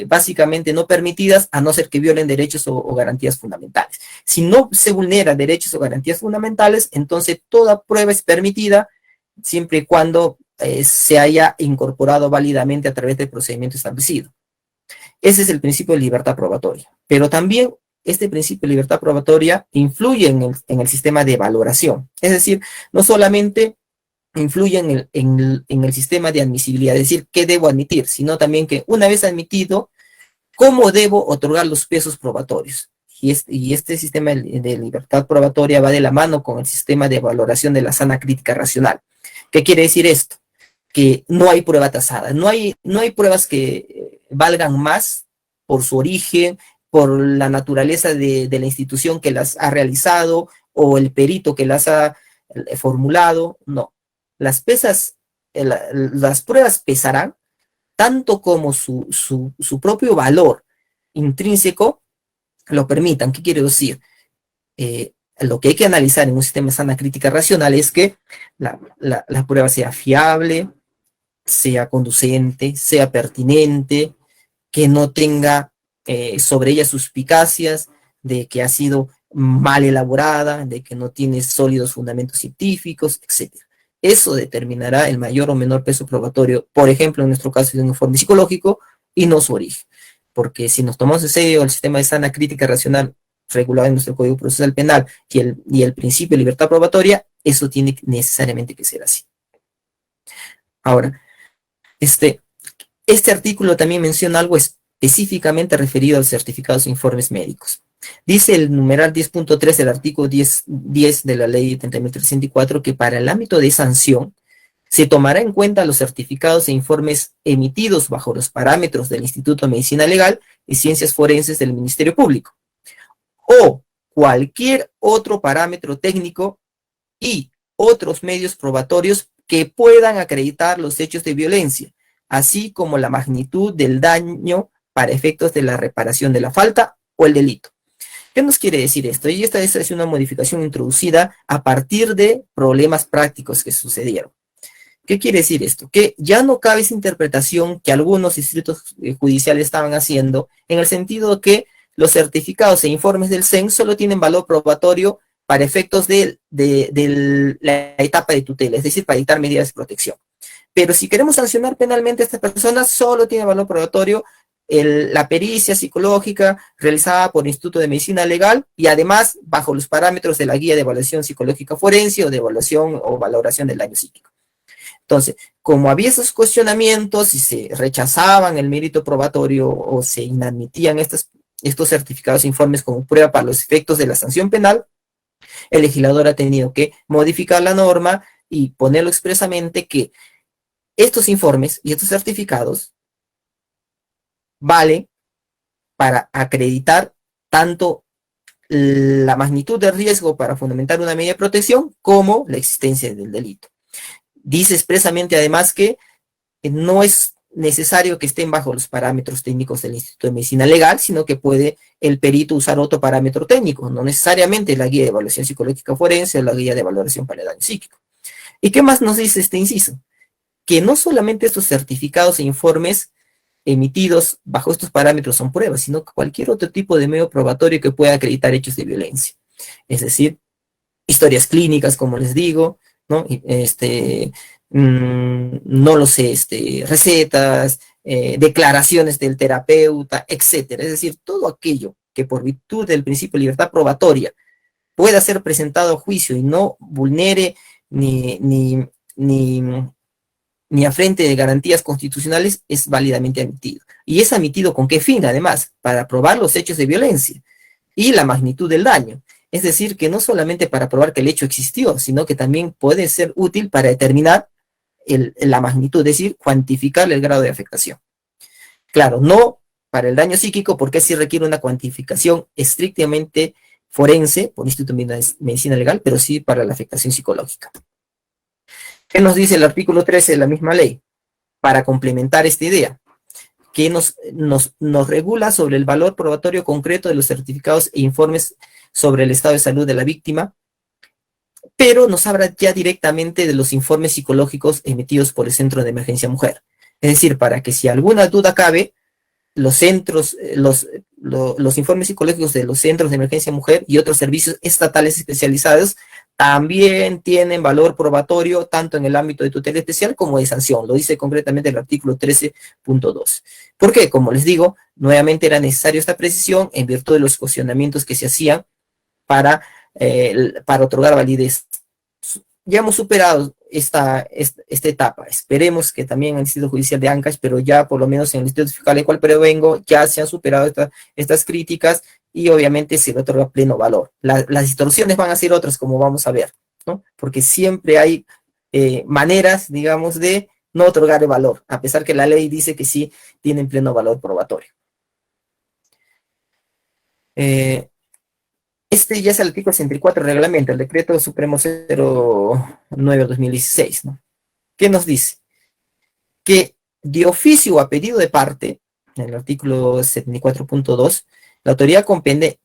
básicamente no permitidas, a no ser que violen derechos o garantías fundamentales. Si no se vulneran derechos o garantías fundamentales, entonces toda prueba es permitida, siempre y cuando se haya incorporado válidamente a través del procedimiento establecido. Ese es el principio de libertad probatoria. Pero también este principio de libertad probatoria influye en el sistema de valoración. Es decir, no solamente influye en el sistema de admisibilidad, es decir, qué debo admitir, sino también que una vez admitido, cómo debo otorgar los pesos probatorios. Y este sistema de libertad probatoria va de la mano con el sistema de valoración de la sana crítica racional. ¿Qué quiere decir esto? Que no hay prueba tasada, no hay pruebas que valgan más por su origen, por la naturaleza de la institución que las ha realizado o el perito que las ha formulado, no. Las pruebas pesarán tanto como su propio valor intrínseco lo permitan. ¿Qué quiere decir? Lo que hay que analizar en un sistema de sana crítica racional es que la prueba sea fiable, sea conducente, sea pertinente, que no tenga sobre ella suspicacias de que ha sido mal elaborada, de que no tiene sólidos fundamentos científicos, etc. Eso determinará el mayor o menor peso probatorio, por ejemplo, en nuestro caso de un informe psicológico, y no su origen. Porque si nos tomamos en serio el sistema de sana crítica racional regulado en nuestro Código Procesal Penal y el principio de libertad probatoria, eso tiene necesariamente que ser así. Ahora, este artículo también menciona algo específicamente referido a los certificados e informes médicos. Dice el numeral 10.3 del artículo 10 de la ley 30.304 que para el ámbito de sanción se tomará en cuenta los certificados e informes emitidos bajo los parámetros del Instituto de Medicina Legal y Ciencias Forenses del Ministerio Público o cualquier otro parámetro técnico y otros medios probatorios que puedan acreditar los hechos de violencia, así como la magnitud del daño para efectos de la reparación de la falta o el delito. ¿Qué nos quiere decir esto? Y esta es una modificación introducida a partir de problemas prácticos que sucedieron. ¿Qué quiere decir esto? Que ya no cabe esa interpretación que algunos distritos judiciales estaban haciendo, en el sentido que los certificados e informes del CEN solo tienen valor probatorio para efectos de la etapa de tutela, es decir, para dictar medidas de protección. Pero si queremos sancionar penalmente a estas personas, solo tiene valor probatorio la pericia psicológica realizada por el Instituto de Medicina Legal y además bajo los parámetros de la guía de evaluación psicológica forense o de evaluación o valoración del daño psíquico. Entonces, como había esos cuestionamientos y se rechazaban el mérito probatorio o se inadmitían estos certificados e informes como prueba para los efectos de la sanción penal, el legislador ha tenido que modificar la norma y ponerlo expresamente que estos informes y estos certificados valen para acreditar tanto la magnitud del riesgo para fundamentar una medida de protección como la existencia del delito. Dice expresamente además que no es necesario que estén bajo los parámetros técnicos del Instituto de Medicina Legal, sino que puede el perito usar otro parámetro técnico, no necesariamente la guía de evaluación psicológica forense o la guía de valoración para el daño psíquico. ¿Y qué más nos dice este inciso? Que no solamente estos certificados e informes emitidos bajo estos parámetros son pruebas, sino que cualquier otro tipo de medio probatorio que pueda acreditar hechos de violencia. Es decir, historias clínicas, como les digo, ¿no? No lo sé, recetas, declaraciones del terapeuta, etcétera. Es decir, todo aquello que por virtud del principio de libertad probatoria pueda ser presentado a juicio y no vulnere ni afrente de garantías constitucionales es válidamente admitido. ¿Y es admitido con qué fin, además? Para probar los hechos de violencia y la magnitud del daño. Es decir, que no solamente para probar que el hecho existió, sino que también puede ser útil para determinar la magnitud, es decir, cuantificar el grado de afectación. Claro, no para el daño psíquico, porque sí requiere una cuantificación estrictamente forense por el Instituto de Medicina Legal, pero sí para la afectación psicológica. ¿Qué nos dice el artículo 13 de la misma ley? Para complementar esta idea, que nos regula sobre el valor probatorio concreto de los certificados e informes sobre el estado de salud de la víctima, pero nos habla ya directamente de los informes psicológicos emitidos por el Centro de Emergencia Mujer. Es decir, para que si alguna duda cabe, los informes psicológicos de los centros de emergencia mujer y otros servicios estatales especializados también tienen valor probatorio tanto en el ámbito de tutela especial como de sanción. Lo dice concretamente el artículo 13.2. ¿Por qué? Como les digo, nuevamente era necesario esta precisión en virtud de los cuestionamientos que se hacían para otorgar validez. Ya hemos superado esta etapa. Esperemos que también en el Instituto Judicial de Ancash, pero ya por lo menos en el Instituto Fiscal del cual provengo, ya se han superado estas críticas y obviamente se le otorga pleno valor. Las distorsiones van a ser otras, como vamos a ver, ¿no? Porque siempre hay maneras, digamos, de no otorgar el valor, a pesar que la ley dice que sí tienen pleno valor probatorio. Este ya es el artículo 64 del reglamento, el decreto supremo 09/2016, ¿no? ¿Qué nos dice? Que de oficio o a pedido de parte, en el artículo 74.2, la autoridad competente,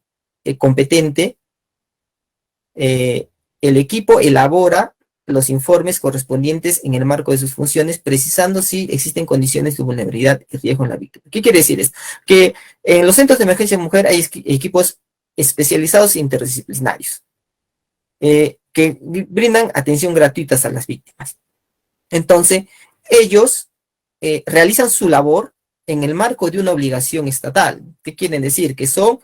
el equipo elabora los informes correspondientes en el marco de sus funciones, precisando si existen condiciones de vulnerabilidad y riesgo en la víctima. ¿Qué quiere decir esto? Que en los centros de emergencia de mujer hay equipos especializados e interdisciplinarios, que brindan atención gratuitas a las víctimas. Entonces, ellos realizan su labor en el marco de una obligación estatal. ¿Qué quieren decir? Que son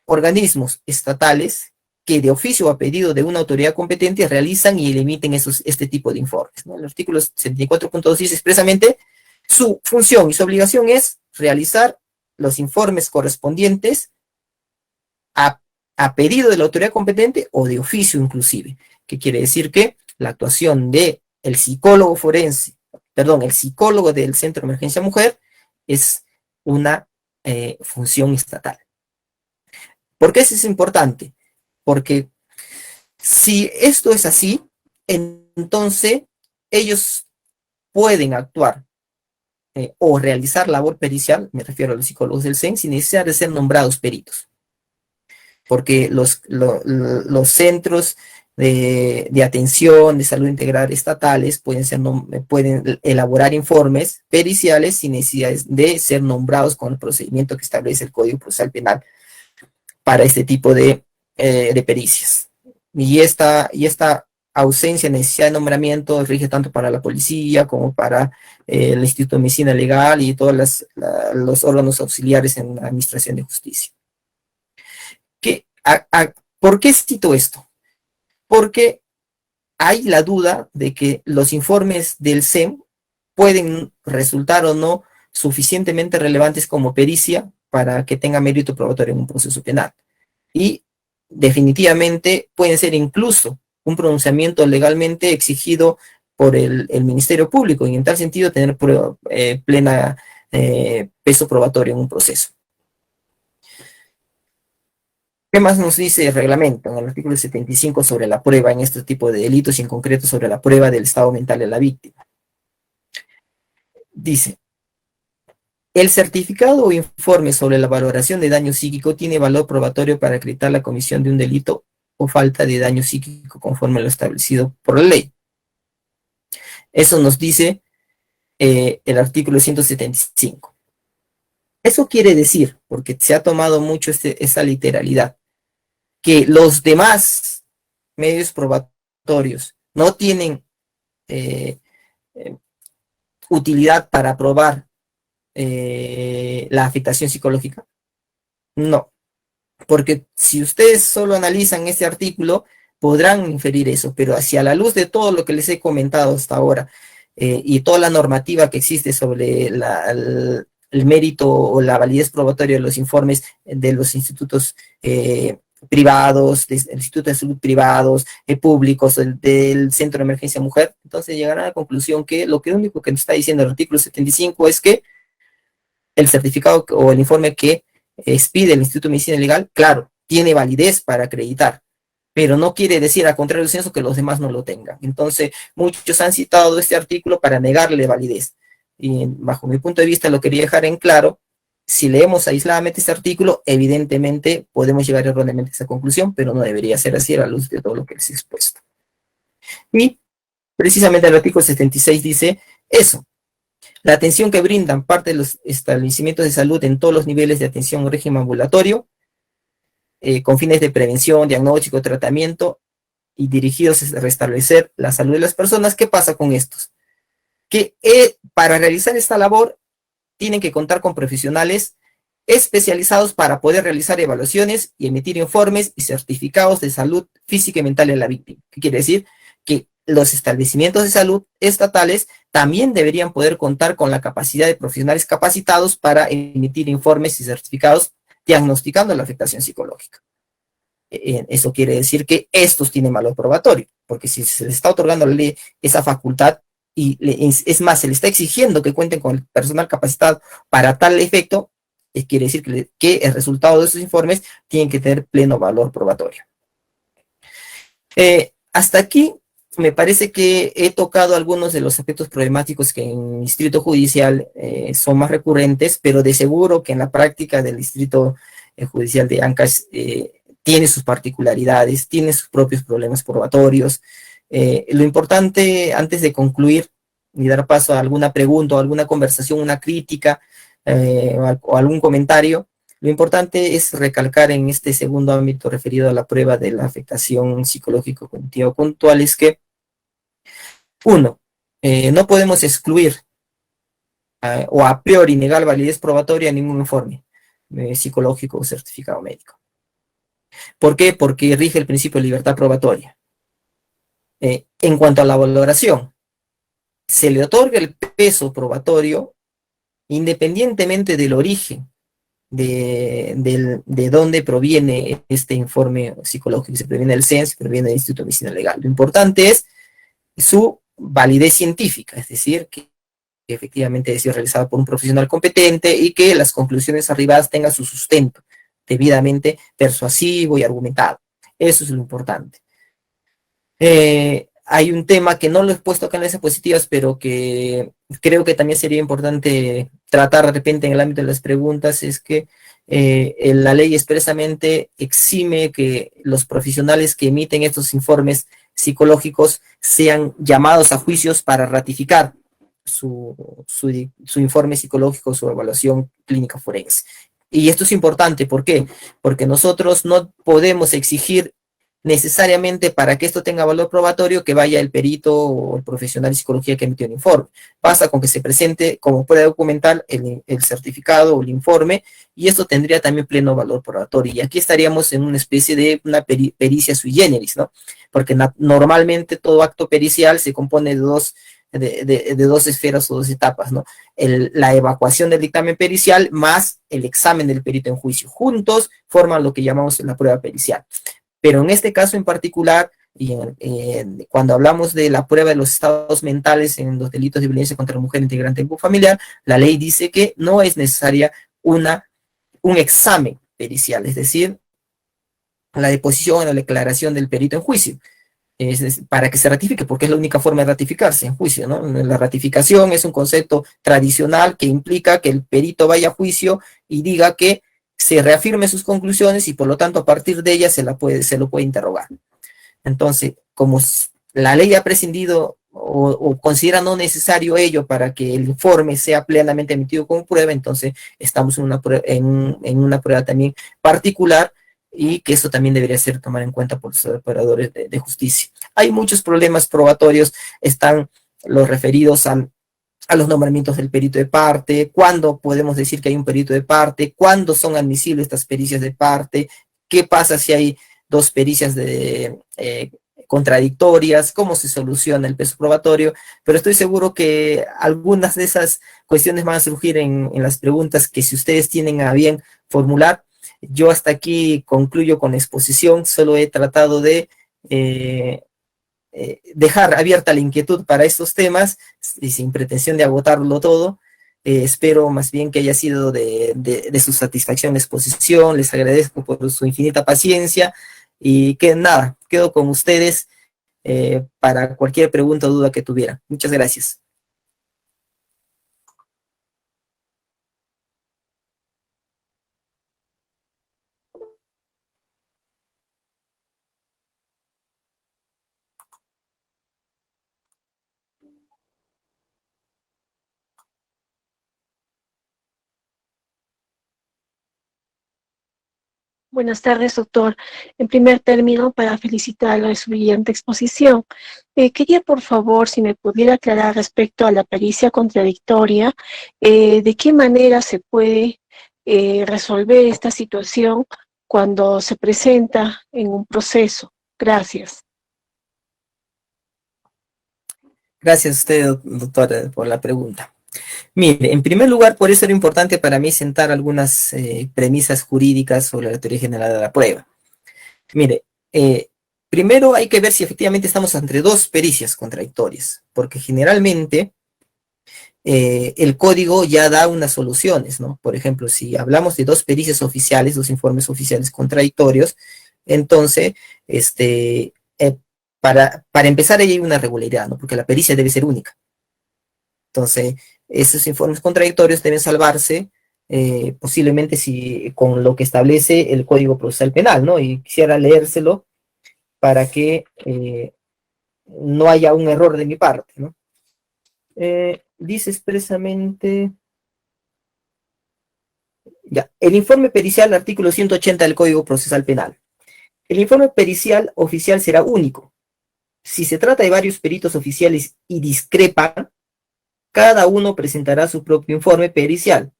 organismos estatales que de oficio o a pedido de una autoridad competente realizan y emiten este tipo de informes, ¿no? El artículo 74.2 dice expresamente su función y su obligación es realizar los informes correspondientes a pedido de la autoridad competente o de oficio inclusive, que quiere decir que la actuación de el psicólogo forense, perdón, el psicólogo del Centro de Emergencia Mujer es una función estatal. ¿Por qué eso es importante? Porque si esto es así, entonces ellos pueden actuar o realizar labor pericial, me refiero a los psicólogos del CEN, sin necesidad de ser nombrados peritos. Porque los centros de atención de salud integral estatales pueden elaborar informes periciales sin necesidad de ser nombrados con el procedimiento que establece el Código Procesal Penal para este tipo de pericias. Y esta ausencia, necesidad de nombramiento rige tanto para la policía como para el Instituto de Medicina Legal y todos los órganos auxiliares en la Administración de Justicia. ¿Por qué cito esto? Porque hay la duda de que los informes del CEM pueden resultar o no suficientemente relevantes como pericia para que tenga mérito probatorio en un proceso penal. Y definitivamente pueden ser incluso un pronunciamiento legalmente exigido por el Ministerio Público y en tal sentido tener plena peso probatorio en un proceso. ¿Qué más nos dice el reglamento en el artículo 75 sobre la prueba en este tipo de delitos y en concreto sobre la prueba del estado mental de la víctima? Dice, el certificado o informe sobre la valoración de daño psíquico tiene valor probatorio para acreditar la comisión de un delito o falta de daño psíquico conforme a lo establecido por la ley. Eso nos dice el artículo 175. Eso quiere decir, porque se ha tomado mucho esa literalidad, que los demás medios probatorios no tienen utilidad para probar la afectación psicológica. No, porque si ustedes solo analizan este artículo, podrán inferir eso, pero hacia la luz de todo lo que les he comentado hasta ahora y toda la normativa que existe sobre el mérito o la validez probatoria de los informes de los institutos privados, del Instituto de Salud privados, públicos, del Centro de Emergencia Mujer. Entonces llegarán a la conclusión que lo único que nos está diciendo el artículo 75 es que el certificado o el informe que expide el Instituto de Medicina Legal, claro, tiene validez para acreditar, pero no quiere decir, al contrario del censo, que los demás no lo tengan. Entonces, muchos han citado este artículo para negarle validez. Y bajo mi punto de vista lo quería dejar en claro. Si leemos aisladamente este artículo, evidentemente podemos llegar erróneamente a esa conclusión, pero no debería ser así a la luz de todo lo que les he expuesto. Y precisamente el artículo 76 dice eso: la atención que brindan parte de los establecimientos de salud en todos los niveles de atención o régimen ambulatorio, con fines de prevención, diagnóstico, tratamiento y dirigidos a restablecer la salud de las personas. ¿Qué pasa con estos? Que para realizar esta labor tienen que contar con profesionales especializados para poder realizar evaluaciones y emitir informes y certificados de salud física y mental de la víctima. ¿Qué quiere decir? Que los establecimientos de salud estatales también deberían poder contar con la capacidad de profesionales capacitados para emitir informes y certificados diagnosticando la afectación psicológica. Eso quiere decir que estos tienen valor probatorio, porque si se les está otorgando a la ley esa facultad, y es más, se le está exigiendo que cuenten con el personal capacitado para tal efecto, quiere decir que el resultado de esos informes tiene que tener pleno valor probatorio. Hasta aquí me parece que he tocado algunos de los aspectos problemáticos que en el distrito judicial son más recurrentes, pero de seguro que en la práctica del distrito judicial de Ancash tiene sus particularidades, tiene sus propios problemas probatorios. Lo importante, antes de concluir y dar paso a alguna pregunta o alguna conversación, una crítica o algún comentario, lo importante es recalcar en este segundo ámbito referido a la prueba de la afectación psicológico-cognitiva puntual, es que, uno, no podemos excluir o a priori negar validez probatoria a ningún informe psicológico o certificado médico. ¿Por qué? Porque rige el principio de libertad probatoria. En cuanto a la valoración, se le otorga el peso probatorio independientemente del origen de dónde proviene este informe psicológico, si proviene del CEN, si proviene del Instituto de Medicina Legal. Lo importante es su validez científica, es decir, que efectivamente haya sido realizada por un profesional competente y que las conclusiones arribadas tengan su sustento debidamente persuasivo y argumentado. Eso es lo importante. Hay un tema que no lo he puesto acá en las diapositivas, pero que creo que también sería importante tratar de repente en el ámbito de las preguntas, es que la ley expresamente exime que los profesionales que emiten estos informes psicológicos sean llamados a juicios para ratificar su informe psicológico, su evaluación clínica forense. Y esto es importante, ¿por qué? Porque nosotros no podemos exigir necesariamente, para que esto tenga valor probatorio, que vaya el perito o el profesional de psicología que emitió el informe. Basta con que se presente como prueba documental el certificado o el informe, y esto tendría también pleno valor probatorio. Y aquí estaríamos en una especie de una pericia sui generis, ¿no? Porque normalmente todo acto pericial se compone de dos esferas o dos etapas, ¿no? La evacuación del dictamen pericial más el examen del perito en juicio. Juntos forman lo que llamamos la prueba pericial. Pero en este caso en particular, y cuando hablamos de la prueba de los estados mentales en los delitos de violencia contra la mujer integrante del grupo familiar, la ley dice que no es necesaria un examen pericial, es decir, la deposición o la declaración del perito en juicio, para que se ratifique, porque es la única forma de ratificarse en juicio, ¿no? La ratificación es un concepto tradicional que implica que el perito vaya a juicio y diga que se reafirme sus conclusiones y por lo tanto a partir de ellas se lo puede interrogar. Entonces, como la ley ha prescindido o considera no necesario ello para que el informe sea plenamente emitido como prueba, entonces estamos en una prueba también particular, y que eso también debería ser tomar en cuenta por los operadores de justicia. Hay muchos problemas probatorios, están los referidos a los nombramientos del perito de parte, cuándo podemos decir que hay un perito de parte, cuándo son admisibles estas pericias de parte, qué pasa si hay dos pericias contradictorias, cómo se soluciona el peso probatorio, pero estoy seguro que algunas de esas cuestiones van a surgir en las preguntas que, si ustedes tienen a bien formular, Yo hasta aquí concluyo con la exposición, solo he tratado de dejar abierta la inquietud para estos temas y sin pretensión de agotarlo todo. Espero más bien que haya sido de su satisfacción la exposición. Les agradezco por su infinita paciencia y que nada, quedo con ustedes para cualquier pregunta o duda que tuvieran. Muchas gracias. Buenas tardes, doctor. En primer término, para felicitarlo de su brillante exposición. Quería, por favor, si me pudiera aclarar respecto a la pericia contradictoria, de qué manera se puede resolver esta situación cuando se presenta en un proceso. Gracias. Gracias a usted, doctora, por la pregunta. Mire, en primer lugar, por eso era importante para mí sentar algunas premisas jurídicas sobre la teoría general de la prueba. Mire, primero hay que ver si efectivamente estamos entre dos pericias contradictorias, porque generalmente el código ya da unas soluciones, ¿no? Por ejemplo, si hablamos de dos pericias oficiales, dos informes oficiales contradictorios, entonces, para empezar ahí hay una regularidad, ¿no? Porque la pericia debe ser única. Entonces, esos informes contradictorios deben salvarse posiblemente si, con lo que establece el Código Procesal Penal, ¿no? Y quisiera leérselo para que no haya un error de mi parte, ¿no? Dice expresamente, ya, el informe pericial, artículo 180 del Código Procesal Penal. El informe pericial oficial será único. Si se trata de varios peritos oficiales y discrepan, cada uno presentará su propio informe pericial.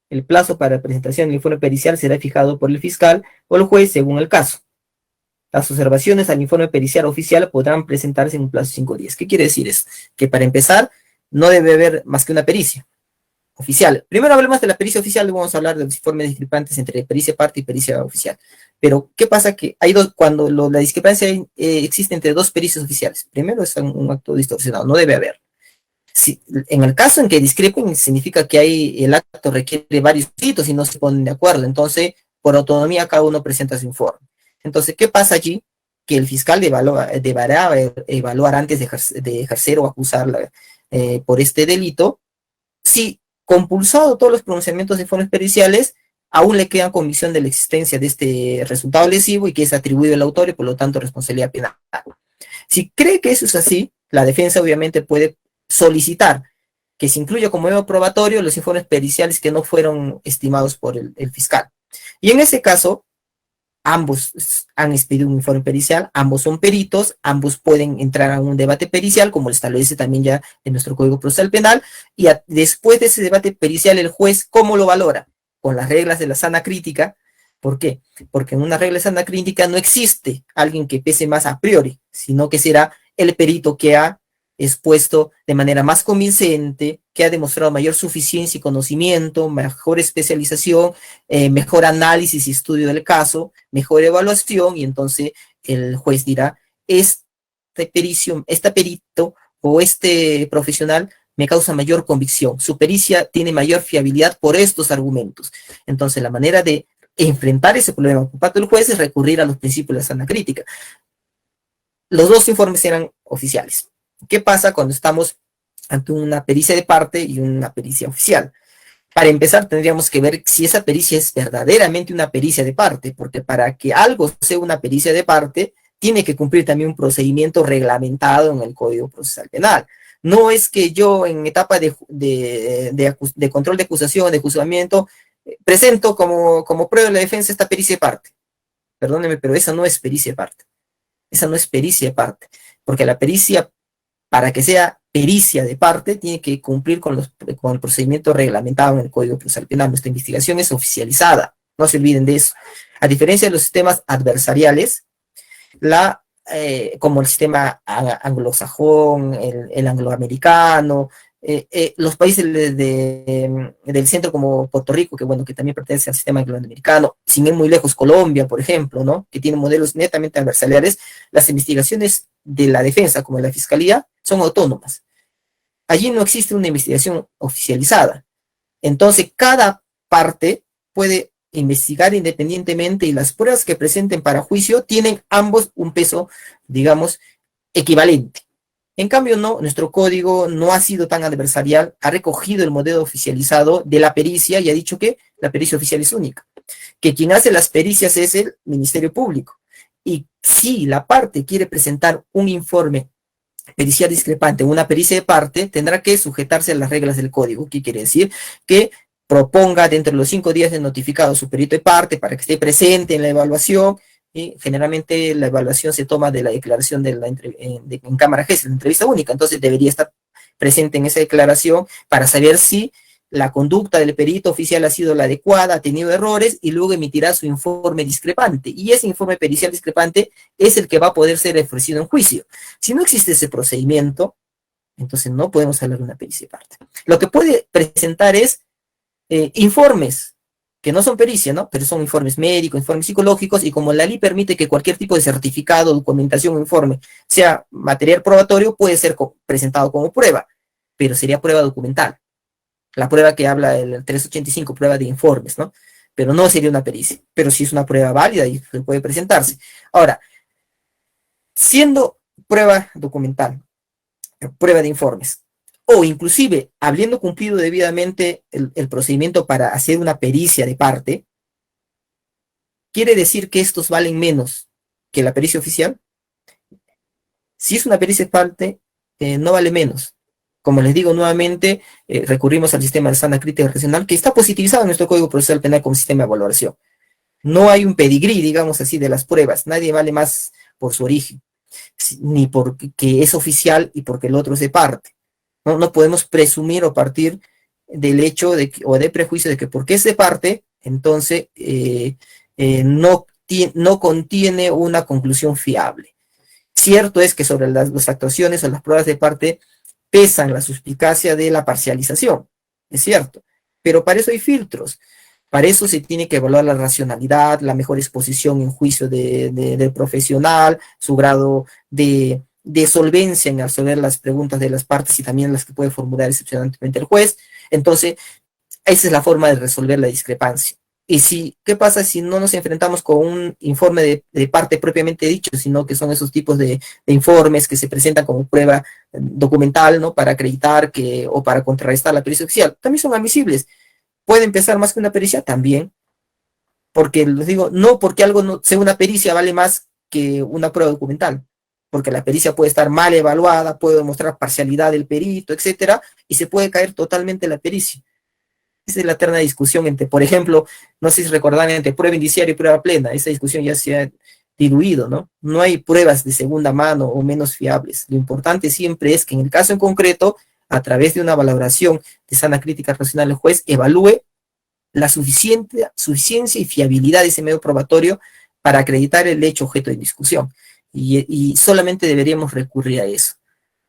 El plazo para la presentación del informe pericial será fijado por el fiscal o el juez según el caso. Las observaciones al informe pericial oficial podrán presentarse en un plazo de 5 días. ¿Qué quiere decir eso? Que para empezar, no debe haber más que una pericia oficial. Primero hablemos de la pericia oficial, luego vamos a hablar de los informes discrepantes entre pericia parte y pericia oficial. Pero, ¿qué pasa? Que hay dos, cuando la discrepancia existe entre dos pericias oficiales. Primero es un acto distorsionado, no debe haber. Si, en el caso en que discrepen, significa que el acto requiere varios hitos y no se ponen de acuerdo. Entonces, por autonomía, cada uno presenta su informe. Entonces, ¿qué pasa allí? Que el fiscal deberá evaluar antes de ejercer o acusar por este delito. Si compulsado todos los pronunciamientos de informes periciales, aún le queda convicción de la existencia de este resultado lesivo y que es atribuido al autor y por lo tanto responsabilidad penal. Si cree que eso es así, la defensa obviamente puede solicitar que se incluya como medio probatorio los informes periciales que no fueron estimados por el fiscal. Y en ese caso, ambos han expedido un informe pericial, ambos son peritos, ambos pueden entrar a un debate pericial, como lo establece también ya en nuestro Código Procesal Penal, y después de ese debate pericial, el juez, ¿cómo lo valora? Con las reglas de la sana crítica. ¿Por qué? Porque en una regla de sana crítica no existe alguien que pese más a priori, sino que será el perito que ha expuesto de manera más convincente, que ha demostrado mayor suficiencia y conocimiento, mejor especialización, mejor análisis y estudio del caso, mejor evaluación, y entonces el juez dirá, este perito o este profesional me causa mayor convicción, su pericia tiene mayor fiabilidad por estos argumentos. Entonces la manera de enfrentar ese problema por parte del juez es recurrir a los principios de la sana crítica. Los dos informes eran oficiales. ¿Qué pasa cuando estamos ante una pericia de parte y una pericia oficial? Para empezar, tendríamos que ver si esa pericia es verdaderamente una pericia de parte, porque para que algo sea una pericia de parte, tiene que cumplir también un procedimiento reglamentado en el Código Procesal Penal. No es que yo en etapa de control de acusación, de juzgamiento, presento como prueba de la defensa esta pericia de parte. Perdóneme, pero esa no es pericia de parte. Esa no es pericia de parte, porque la pericia, para que sea pericia de parte, tiene que cumplir con el procedimiento reglamentado en el Código Procesal Penal. Nuestra investigación es oficializada, no se olviden de eso. A diferencia de los sistemas adversariales, como el sistema anglosajón, el angloamericano, los países del centro como Puerto Rico, que bueno, que también pertenece al sistema angloamericano, sin ir muy lejos, Colombia, por ejemplo, ¿no? Que tiene modelos netamente adversariales, las investigaciones de la defensa, como la fiscalía, son autónomas. Allí no existe una investigación oficializada. Entonces, cada parte puede investigar independientemente y las pruebas que presenten para juicio tienen ambos un peso, digamos, equivalente. En cambio, no, nuestro código no ha sido tan adversarial, ha recogido el modelo oficializado de la pericia y ha dicho que la pericia oficial es única, que quien hace las pericias es el Ministerio Público. Y si la parte quiere presentar un informe pericial discrepante, una pericia de parte, tendrá que sujetarse a las reglas del código. ¿Qué quiere decir? Que proponga dentro de los 5 días de notificado a su perito de parte para que esté presente en la evaluación, y generalmente la evaluación se toma de la declaración en cámara GES, la entrevista única, entonces debería estar presente en esa declaración para saber si la conducta del perito oficial ha sido la adecuada, ha tenido errores, y luego emitirá su informe discrepante, y ese informe pericial discrepante es el que va a poder ser ofrecido en juicio. Si no existe ese procedimiento, entonces no podemos hablar de una pericia de parte. Lo que puede presentar es informes que no son pericia, ¿no? Pero son informes médicos, informes psicológicos, y como la ley permite que cualquier tipo de certificado, documentación o informe sea material probatorio, puede ser presentado como prueba, pero sería prueba documental. La prueba que habla el 385, prueba de informes, ¿no? Pero no sería una pericia, pero sí es una prueba válida y puede presentarse. Ahora, siendo prueba documental, prueba de informes, o inclusive habiendo cumplido debidamente el procedimiento para hacer una pericia de parte, ¿quiere decir que estos valen menos que la pericia oficial? Si es una pericia de parte, no vale menos. Como les digo nuevamente, recurrimos al sistema de sana crítica racional, que está positivizado en nuestro Código Procesal Penal como sistema de evaluación. No hay un pedigrí, digamos así, de las pruebas. Nadie vale más por su origen, ni porque es oficial y porque el otro es de parte. No podemos presumir o partir del hecho o de prejuicio de que porque es de parte, entonces no contiene una conclusión fiable. Cierto es que sobre las actuaciones o las pruebas de parte pesan la suspicacia de la parcialización, es cierto, pero para eso hay filtros. Para eso se tiene que evaluar la racionalidad, la mejor exposición en juicio del profesional, su grado de solvencia en resolver las preguntas de las partes y también las que puede formular excepcionalmente el juez. Entonces, esa es la forma de resolver la discrepancia. Y ¿qué pasa si no nos enfrentamos con un informe de parte propiamente dicho, sino que son esos tipos de informes que se presentan como prueba documental, ¿no? Para acreditar o para contrarrestar la pericia oficial? También son admisibles. ¿Puede empezar más que una pericia? También. Porque les digo, no porque algo no sea una pericia vale más que una prueba documental. Porque la pericia puede estar mal evaluada, puede demostrar parcialidad del perito, etcétera, y se puede caer totalmente la pericia. Esa es la eterna discusión entre, por ejemplo, no sé si recordarán, entre prueba indiciaria y prueba plena. Esa discusión ya se ha diluido, ¿no? No hay pruebas de segunda mano o menos fiables. Lo importante siempre es que en el caso en concreto, a través de una valoración de sana crítica racional, el juez evalúe la suficiencia y fiabilidad de ese medio probatorio para acreditar el hecho objeto de discusión. Y solamente deberíamos recurrir a eso.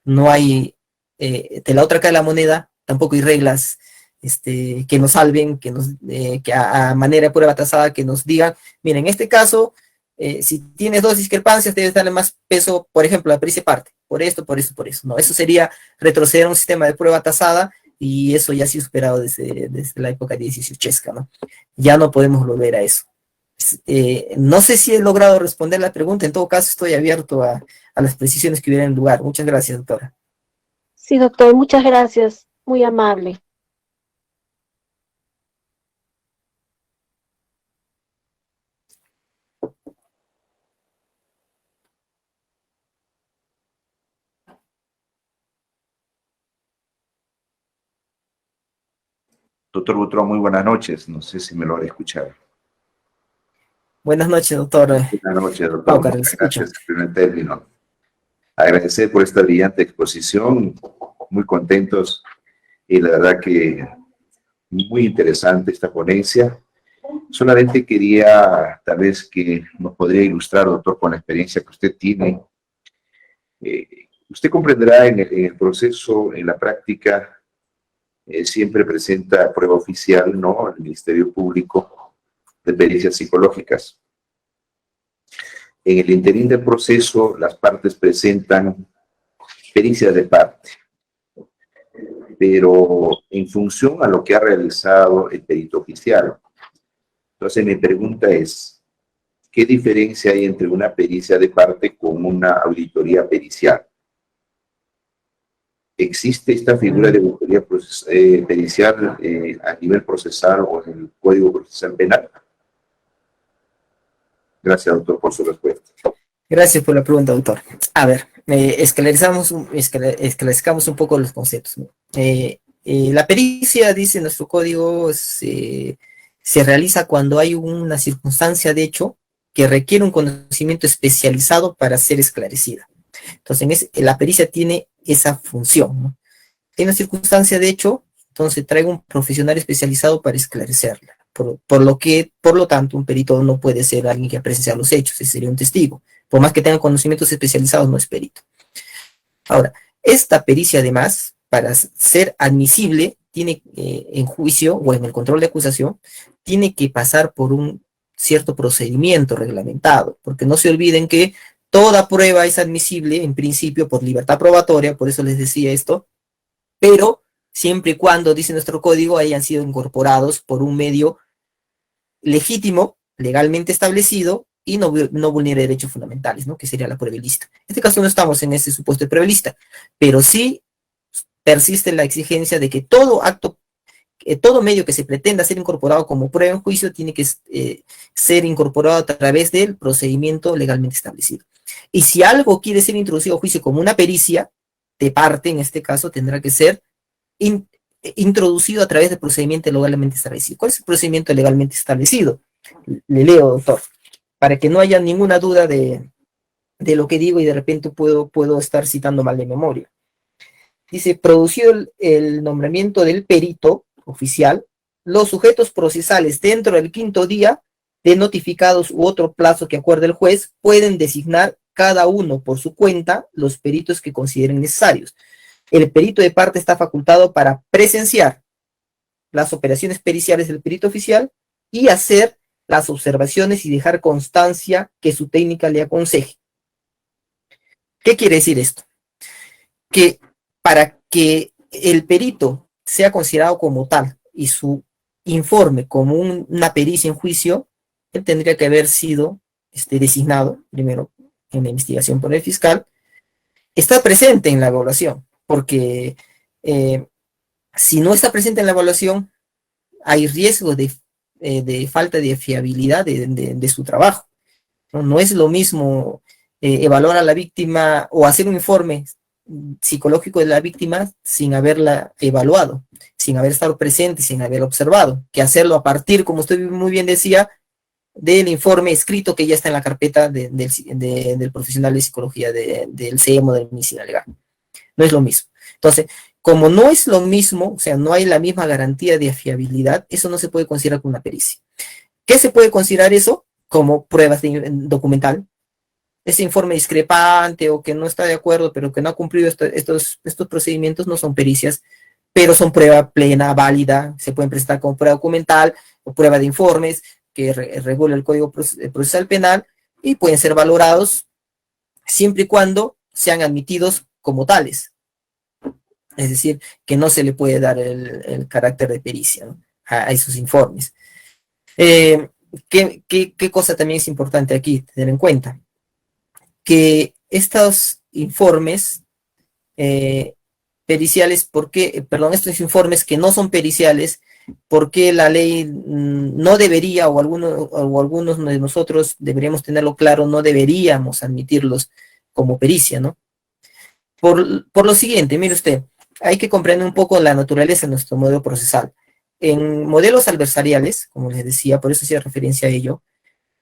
No hay, de la otra cara de la moneda, tampoco hay reglas que nos salven, que a manera de prueba tasada que nos digan, mira, en este caso, si tienes dos discrepancias, debes darle más peso, por ejemplo, a la pericia parte, por esto, por eso, por eso. No, eso sería retroceder a un sistema de prueba tasada, y eso ya ha sido superado desde la época de 18esca, ¿no? Ya no podemos volver a eso. No sé si he logrado responder la pregunta, en todo caso estoy abierto a las precisiones que hubieran lugar. Muchas gracias, doctora. Sí, doctor, muchas gracias, muy amable. Doctor Butrón, muy buenas noches. No sé si me logra escuchar. Buenas noches, doctor. Buenas noches, doctor. Muchas gracias en primer término. Agradecer por esta brillante exposición. Muy contentos y la verdad que muy interesante esta ponencia. Solamente quería, tal vez, que nos podría ilustrar, doctor, con la experiencia que usted tiene. Usted comprenderá en el proceso, en la práctica, siempre presenta prueba oficial, ¿no?, al Ministerio Público de pericias psicológicas. En el interín del proceso, las partes presentan pericias de parte, pero en función a lo que ha realizado el perito oficial. Entonces, mi pregunta es, ¿qué diferencia hay entre una pericia de parte con una auditoría pericial? ¿Existe esta figura de auditoría pericial a nivel procesal o en el Código Procesal Penal? Gracias, doctor, por su respuesta. Gracias por la pregunta, doctor. A ver, esclarezcamos un poco los conceptos, ¿no? La pericia, dice nuestro código, se realiza cuando hay una circunstancia de hecho que requiere un conocimiento especializado para ser esclarecida. Entonces, la pericia tiene esa función, ¿no? Tiene una circunstancia de hecho, entonces traigo un profesional especializado para esclarecerla. Por lo tanto, un perito no puede ser alguien que ha presenciado los hechos, ese sería un testigo. Por más que tenga conocimientos especializados, no es perito. Ahora, esta pericia además, para ser admisible, tiene en juicio o en el control de acusación, tiene que pasar por un cierto procedimiento reglamentado, porque no se olviden que toda prueba es admisible en principio por libertad probatoria, por eso les decía esto, pero siempre y cuando, dice nuestro código, hayan sido incorporados por un medio legítimo, legalmente establecido, y no vulnere derechos fundamentales, ¿no?, que sería la prueba ilícita. En este caso no estamos en ese supuesto de prueba ilícita, pero sí persiste la exigencia de que todo medio que se pretenda ser incorporado como prueba en juicio tiene que ser incorporado a través del procedimiento legalmente establecido. Y si algo quiere ser introducido a juicio como una pericia de parte, en este caso, tendrá que ser introducido a través del procedimiento legalmente establecido. ¿Cuál es el procedimiento legalmente establecido? Le leo, doctor, para que no haya ninguna duda de lo que digo y de repente puedo estar citando mal de memoria. Dice, producido el nombramiento del perito oficial, los sujetos procesales dentro del 5º día de notificados u otro plazo que acuerde el juez pueden designar cada uno por su cuenta los peritos que consideren necesarios. El perito de parte está facultado para presenciar las operaciones periciales del perito oficial y hacer las observaciones y dejar constancia que su técnica le aconseje. ¿Qué quiere decir esto? Que para que el perito sea considerado como tal y su informe como una pericia en juicio, él tendría que haber sido designado primero en la investigación por el fiscal, está presente en la evaluación, porque si no está presente en la evaluación, hay riesgo de falta de fiabilidad de su trabajo. No es lo mismo evaluar a la víctima o hacer un informe psicológico de la víctima sin haberla evaluado, sin haber estado presente, sin haberla observado, que hacerlo a partir, como usted muy bien decía, del informe escrito que ya está en la carpeta del profesional de psicología del CEMO, de medicina legal. No es lo mismo. Entonces, como no es lo mismo, o sea, no hay la misma garantía de fiabilidad, eso no se puede considerar como una pericia. ¿Qué se puede considerar eso? Como pruebas documental. Ese informe discrepante o que no está de acuerdo, pero que no ha cumplido estos procedimientos no son pericias, pero son prueba plena, válida, se pueden presentar como prueba documental o prueba de informes que regula el Código Procesal Penal y pueden ser valorados siempre y cuando sean admitidos como tales. Es decir, que no se le puede dar el carácter de pericia, ¿no?, a esos informes. ¿Qué cosa también es importante aquí tener en cuenta? Que estos informes periciales, estos informes que no son periciales, porque la ley no debería, o algunos de nosotros deberíamos tenerlo claro, no deberíamos admitirlos como pericia, ¿no? Por lo siguiente, mire usted, hay que comprender un poco la naturaleza de nuestro modelo procesal. En modelos adversariales, como les decía, por eso hacía referencia a ello,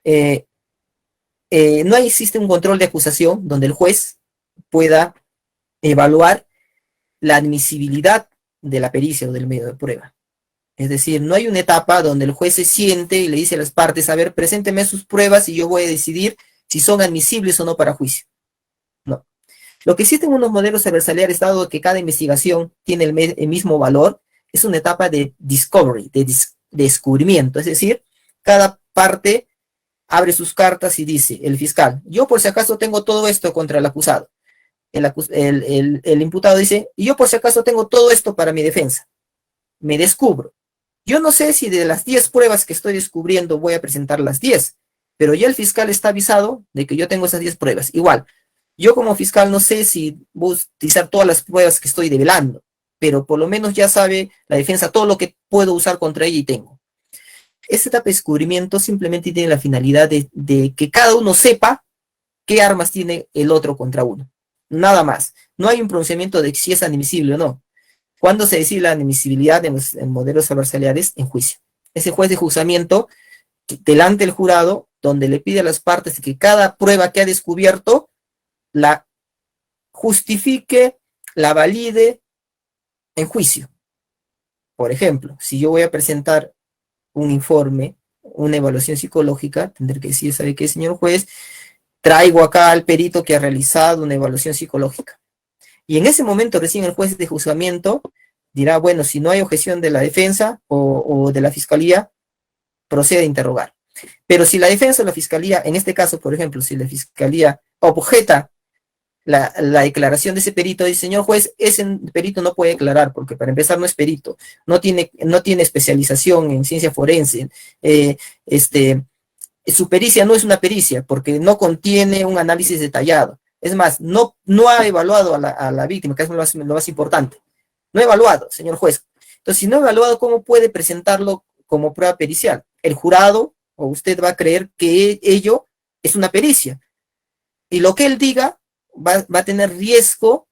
no existe un control de acusación donde el juez pueda evaluar la admisibilidad de la pericia o del medio de prueba. Es decir, no hay una etapa donde el juez se siente y le dice a las partes, a ver, presénteme sus pruebas y yo voy a decidir si son admisibles o no para juicio. No. Lo que existe en unos modelos adversariales, dado que cada investigación tiene el mismo valor, es una etapa de discovery, de descubrimiento, es decir, cada parte abre sus cartas y dice, el fiscal, yo por si acaso tengo todo esto contra el acusado. El imputado dice, y yo por si acaso tengo todo esto para mi defensa. Me descubro. Yo no sé si de las 10 pruebas que estoy descubriendo voy a presentar las 10, pero ya el fiscal está avisado de que yo tengo esas 10 pruebas. Igual, yo como fiscal no sé si voy a utilizar todas las pruebas que estoy develando, pero por lo menos ya sabe la defensa todo lo que puedo usar contra ella y tengo. Esta etapa de descubrimiento simplemente tiene la finalidad de que cada uno sepa qué armas tiene el otro contra uno. Nada más. No hay un pronunciamiento de si es admisible o no. ¿Cuándo se decide la admisibilidad en modelos adversariales? En juicio. Ese juez de juzgamiento, delante del jurado, donde le pide a las partes que cada prueba que ha descubierto la justifique, la valide en juicio. Por ejemplo, si yo voy a presentar un informe, una evaluación psicológica, tendré que decir, ¿sabe qué, señor juez? Traigo acá al perito que ha realizado una evaluación psicológica. Y en ese momento recién el juez de juzgamiento dirá, bueno, si no hay objeción de la defensa o de la fiscalía, procede a interrogar. Pero si la defensa o la fiscalía, en este caso, por ejemplo, si la fiscalía objeta la declaración de ese perito, dice, señor juez, ese perito no puede declarar, porque para empezar no es perito, no tiene especialización en ciencia forense, su pericia no es una pericia, porque no contiene un análisis detallado. Es más, no ha evaluado a la víctima, que es lo más importante. No ha evaluado, señor juez. Entonces, si no ha evaluado, ¿cómo puede presentarlo como prueba pericial? El jurado o usted va a creer que ello es una pericia. Y lo que él diga va a tener riesgo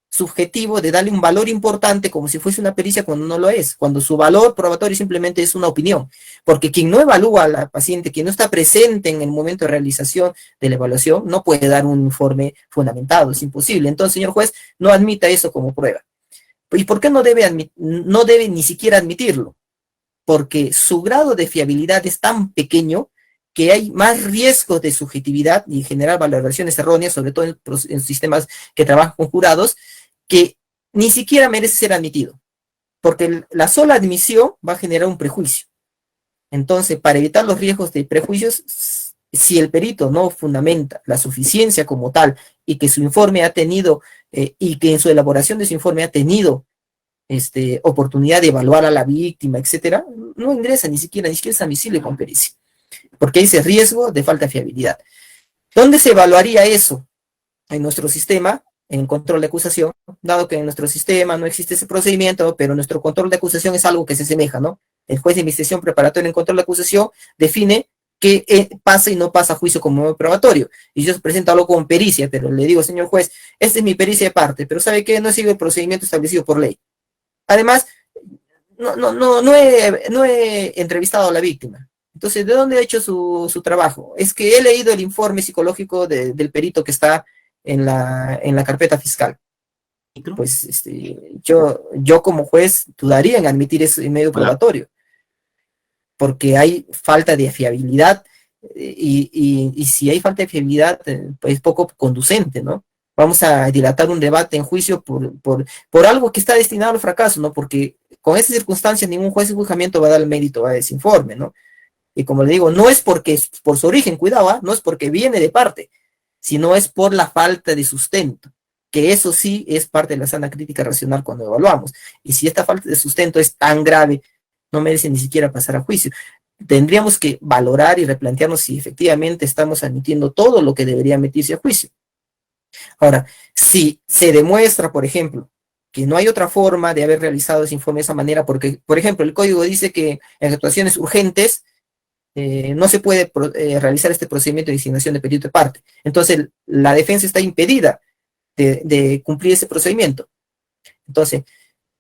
subjetivo de darle un valor importante como si fuese una pericia cuando no lo es, cuando su valor probatorio simplemente es una opinión, porque quien no evalúa a la paciente, quien no está presente en el momento de realización de la evaluación, no puede dar un informe fundamentado, es imposible. Entonces, señor juez, no admita eso como prueba. ¿Y por qué no debe ni siquiera admitirlo? Porque su grado de fiabilidad es tan pequeño que hay más riesgos de subjetividad y generar valoraciones erróneas, sobre todo en sistemas que trabajan con jurados, que ni siquiera merece ser admitido, porque la sola admisión va a generar un prejuicio. Entonces, para evitar los riesgos de prejuicios, si el perito no fundamenta la suficiencia como tal y que su informe ha tenido, y que en su elaboración de su informe ha tenido oportunidad de evaluar a la víctima, etcétera, no ingresa ni siquiera es admisible con pericia, porque hay ese riesgo de falta de fiabilidad. ¿Dónde se evaluaría eso? En nuestro sistema, en control de acusación, dado que en nuestro sistema no existe ese procedimiento, pero nuestro control de acusación es algo que se asemeja, ¿no? El juez de investigación preparatoria en control de acusación define qué pasa y no pasa a juicio como probatorio. Y yo presento algo con pericia, pero le digo, señor juez, esta es mi pericia de parte, pero ¿sabe qué? No sigue el procedimiento establecido por ley. Además, no he entrevistado a la víctima. Entonces, ¿de dónde ha hecho su trabajo? Es que he leído el informe psicológico del perito que está en la carpeta fiscal. Pues yo como juez dudaría en admitir ese medio probatorio, porque hay falta de fiabilidad, y si hay falta de fiabilidad, pues es poco conducente, ¿no? Vamos a dilatar un debate en juicio por algo que está destinado al fracaso, ¿no? Porque con esas circunstancias ningún juez de juzgamiento va a dar el mérito a ese informe, ¿no? Y como le digo, no es porque por su origen, cuidado, no es porque viene de parte, sino es por la falta de sustento, que eso sí es parte de la sana crítica racional cuando evaluamos. Y si esta falta de sustento es tan grave, no merece ni siquiera pasar a juicio. Tendríamos que valorar y replantearnos si efectivamente estamos admitiendo todo lo que debería admitirse a juicio. Ahora, si se demuestra, por ejemplo, que no hay otra forma de haber realizado ese informe de esa manera, porque, por ejemplo, el código dice que en situaciones urgentes no se puede realizar este procedimiento de designación de perito de parte. Entonces, la defensa está impedida de cumplir ese procedimiento. Entonces,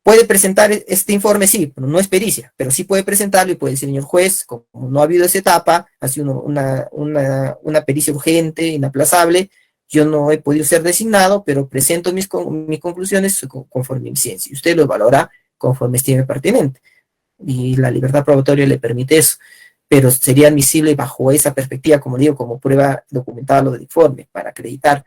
puede presentar este informe, sí, pero no es pericia, pero sí puede presentarlo y puede decir, señor juez, como no ha habido esa etapa, ha sido una pericia urgente, inaplazable, yo no he podido ser designado, pero presento mis conclusiones conforme mi ciencia, y usted lo valora conforme estime pertinente. Y la libertad probatoria le permite eso, pero sería admisible bajo esa perspectiva, como digo, como prueba documentada lo del informe, para acreditar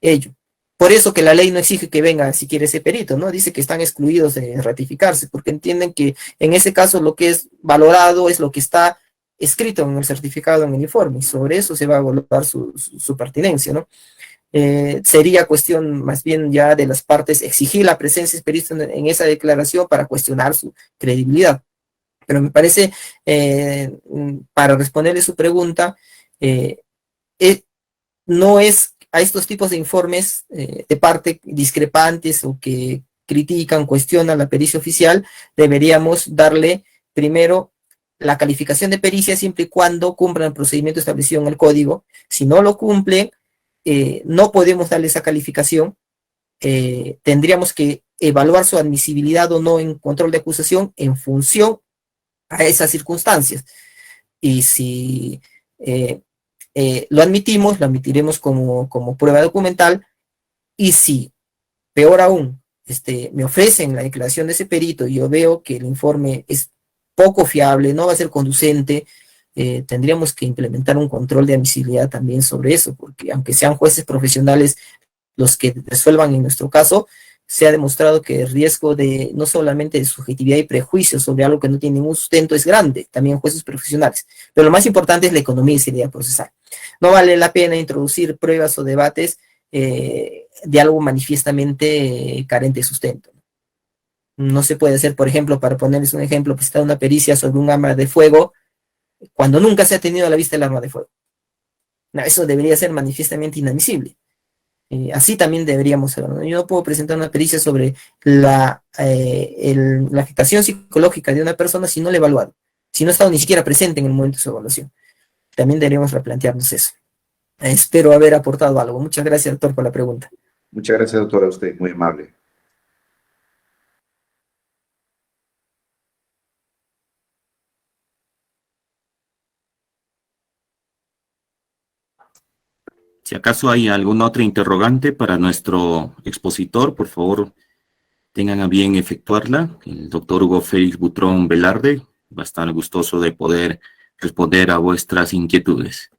ello. por eso que la ley no exige que venga siquiera ese perito, ¿no? Dice que están excluidos de ratificarse, porque entienden que en ese caso lo que es valorado es lo que está escrito en el certificado, en el informe, y sobre eso se va a evaluar su pertinencia, ¿no? Sería cuestión más bien ya de las partes exigir la presencia de peritos en esa declaración para cuestionar su credibilidad. Pero me parece, para responderle su pregunta, no es a estos tipos de informes de parte discrepantes o que critican, cuestionan la pericia oficial, deberíamos darle primero la calificación de pericia siempre y cuando cumplan el procedimiento establecido en el código. Si no lo cumplen, no podemos darle esa calificación. Tendríamos que evaluar su admisibilidad o no en control de acusación en función a esas circunstancias. Y si lo admitimos, lo admitiremos como prueba documental, y si, peor aún, me ofrecen la declaración de ese perito y yo veo que el informe es poco fiable, no va a ser conducente, tendríamos que implementar un control de admisibilidad también sobre eso, porque aunque sean jueces profesionales los que resuelvan en nuestro caso, se ha demostrado que el riesgo de no solamente de subjetividad y prejuicio sobre algo que no tiene ningún sustento es grande, también jueces profesionales. Pero lo más importante es la economía y seriedad procesal. No vale la pena introducir pruebas o debates de algo manifiestamente carente de sustento. No se puede hacer, por ejemplo, para ponerles un ejemplo, presentar una pericia sobre un arma de fuego cuando nunca se ha tenido a la vista el arma de fuego. No, eso debería ser manifiestamente inadmisible. Así también deberíamos hacerlo, ¿no? Yo no puedo presentar una pericia sobre la afectación psicológica de una persona si no la he evaluado, si no he estado ni siquiera presente en el momento de su evaluación. También deberíamos replantearnos eso. Espero haber aportado algo. Muchas gracias, doctor, por la pregunta. Muchas gracias, doctora, a usted, muy amable. Si acaso hay alguna otra interrogante para nuestro expositor, por favor, tengan a bien efectuarla. El doctor Hugo Félix Butrón Velarde va a estar gustoso de poder responder a vuestras inquietudes.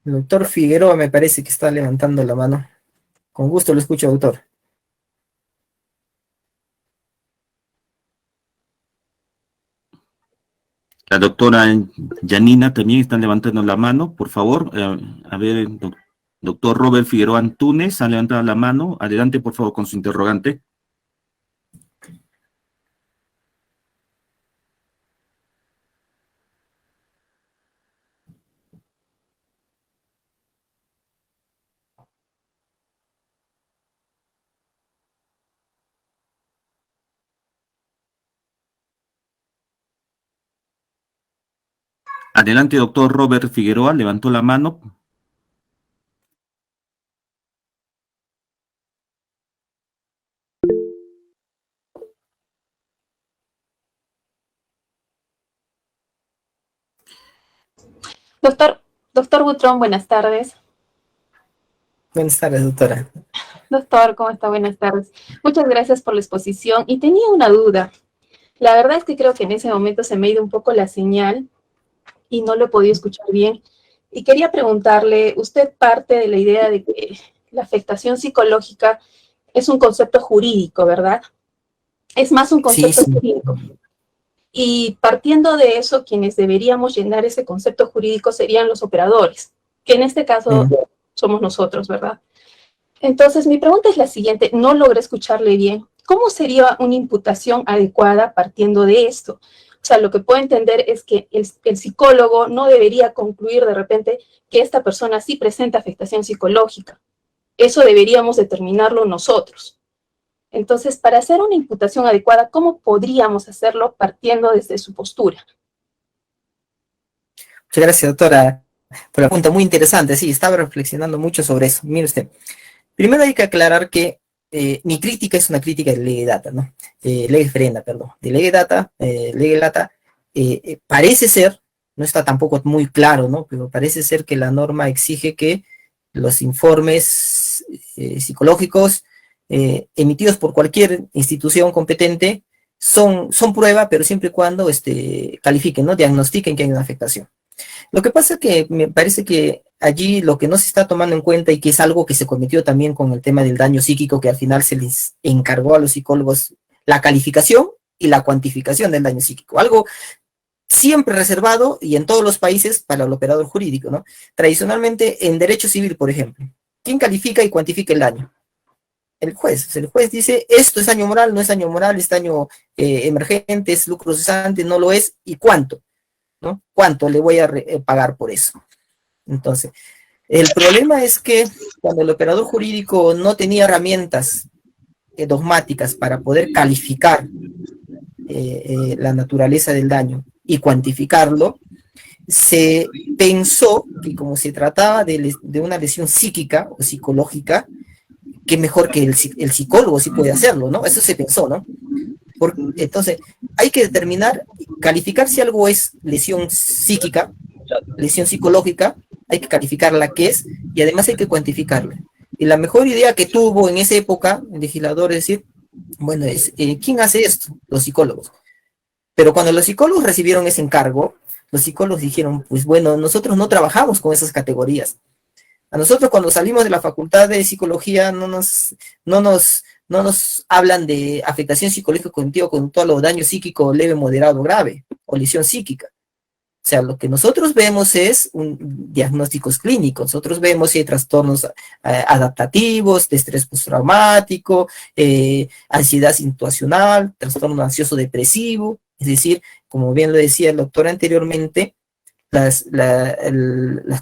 El doctor Figueroa me parece que está levantando la mano. Con gusto lo escucho, doctor. La doctora Yanina también está levantando la mano, por favor. A ver, doctor Robert Figueroa Antúnez ha levantado la mano. Adelante, por favor, con su interrogante. Adelante, doctor Robert Figueroa, levantó la mano. Doctor Butrón, buenas tardes. Buenas tardes, doctora. Doctor, ¿cómo está? Buenas tardes. Muchas gracias por la exposición. Y tenía una duda. La verdad es que creo que en ese momento se me ha ido un poco la señal y no lo he podido escuchar bien. Y quería preguntarle, usted parte de la idea de que la afectación psicológica es un concepto jurídico, ¿verdad? Es más un concepto Sí. jurídico. Y partiendo de eso, quienes deberíamos llenar ese concepto jurídico serían los operadores, que en este caso somos nosotros, ¿verdad? Entonces, mi pregunta es la siguiente, no logré escucharle bien. ¿Cómo sería una imputación adecuada partiendo de esto? O sea, lo que puedo entender es que el psicólogo no debería concluir de repente que esta persona sí presenta afectación psicológica. Eso deberíamos determinarlo nosotros. Entonces, para hacer una imputación adecuada, ¿cómo podríamos hacerlo partiendo desde su postura? Muchas gracias, doctora, por la pregunta muy interesante. Sí, estaba reflexionando mucho sobre eso. Mire usted, primero hay que aclarar que mi crítica es una crítica de Lege Data, ¿no? Lege Frenda, perdón. De Lege Data, parece ser, no está tampoco muy claro, ¿no? Pero parece ser que la norma exige que los informes psicológicos emitidos por cualquier institución competente son prueba, pero siempre y cuando califiquen, ¿no? Diagnostiquen que hay una afectación. Lo que pasa es que me parece que allí lo que no se está tomando en cuenta y que es algo que se cometió también con el tema del daño psíquico, que al final se les encargó a los psicólogos la calificación y la cuantificación del daño psíquico, algo siempre reservado y en todos los países para el operador jurídico, ¿no? Tradicionalmente en derecho civil, por ejemplo, ¿quién califica y cuantifica el daño? El juez. El juez dice, esto es daño moral, no es daño moral, es daño emergente, es lucro cesante, no lo es, y cuánto, ¿no? ¿Cuánto le voy a pagar por eso? Entonces, el problema es que cuando el operador jurídico no tenía herramientas dogmáticas para poder calificar la naturaleza del daño y cuantificarlo, se pensó que como se trataba de una lesión psíquica o psicológica, que mejor que el psicólogo sí puede hacerlo, ¿no? Eso se pensó, ¿no? Entonces, hay que determinar, calificar si algo es lesión psíquica, lesión psicológica, hay que calificarla qué es, y además hay que cuantificarla. Y la mejor idea que tuvo en esa época el legislador es decir, bueno, ¿quién hace esto? Los psicólogos. Pero cuando los psicólogos recibieron ese encargo, los psicólogos dijeron, pues bueno, nosotros no trabajamos con esas categorías. A nosotros cuando salimos de la facultad de psicología no nos hablan de afectación psicológica cognitiva con todo lo daño psíquico leve, moderado, grave, o lesión psíquica. O sea, lo que nosotros vemos es diagnósticos clínicos. Nosotros vemos si hay trastornos adaptativos, de estrés postraumático, ansiedad situacional, trastorno ansioso depresivo. Es decir, como bien lo decía el doctor anteriormente, las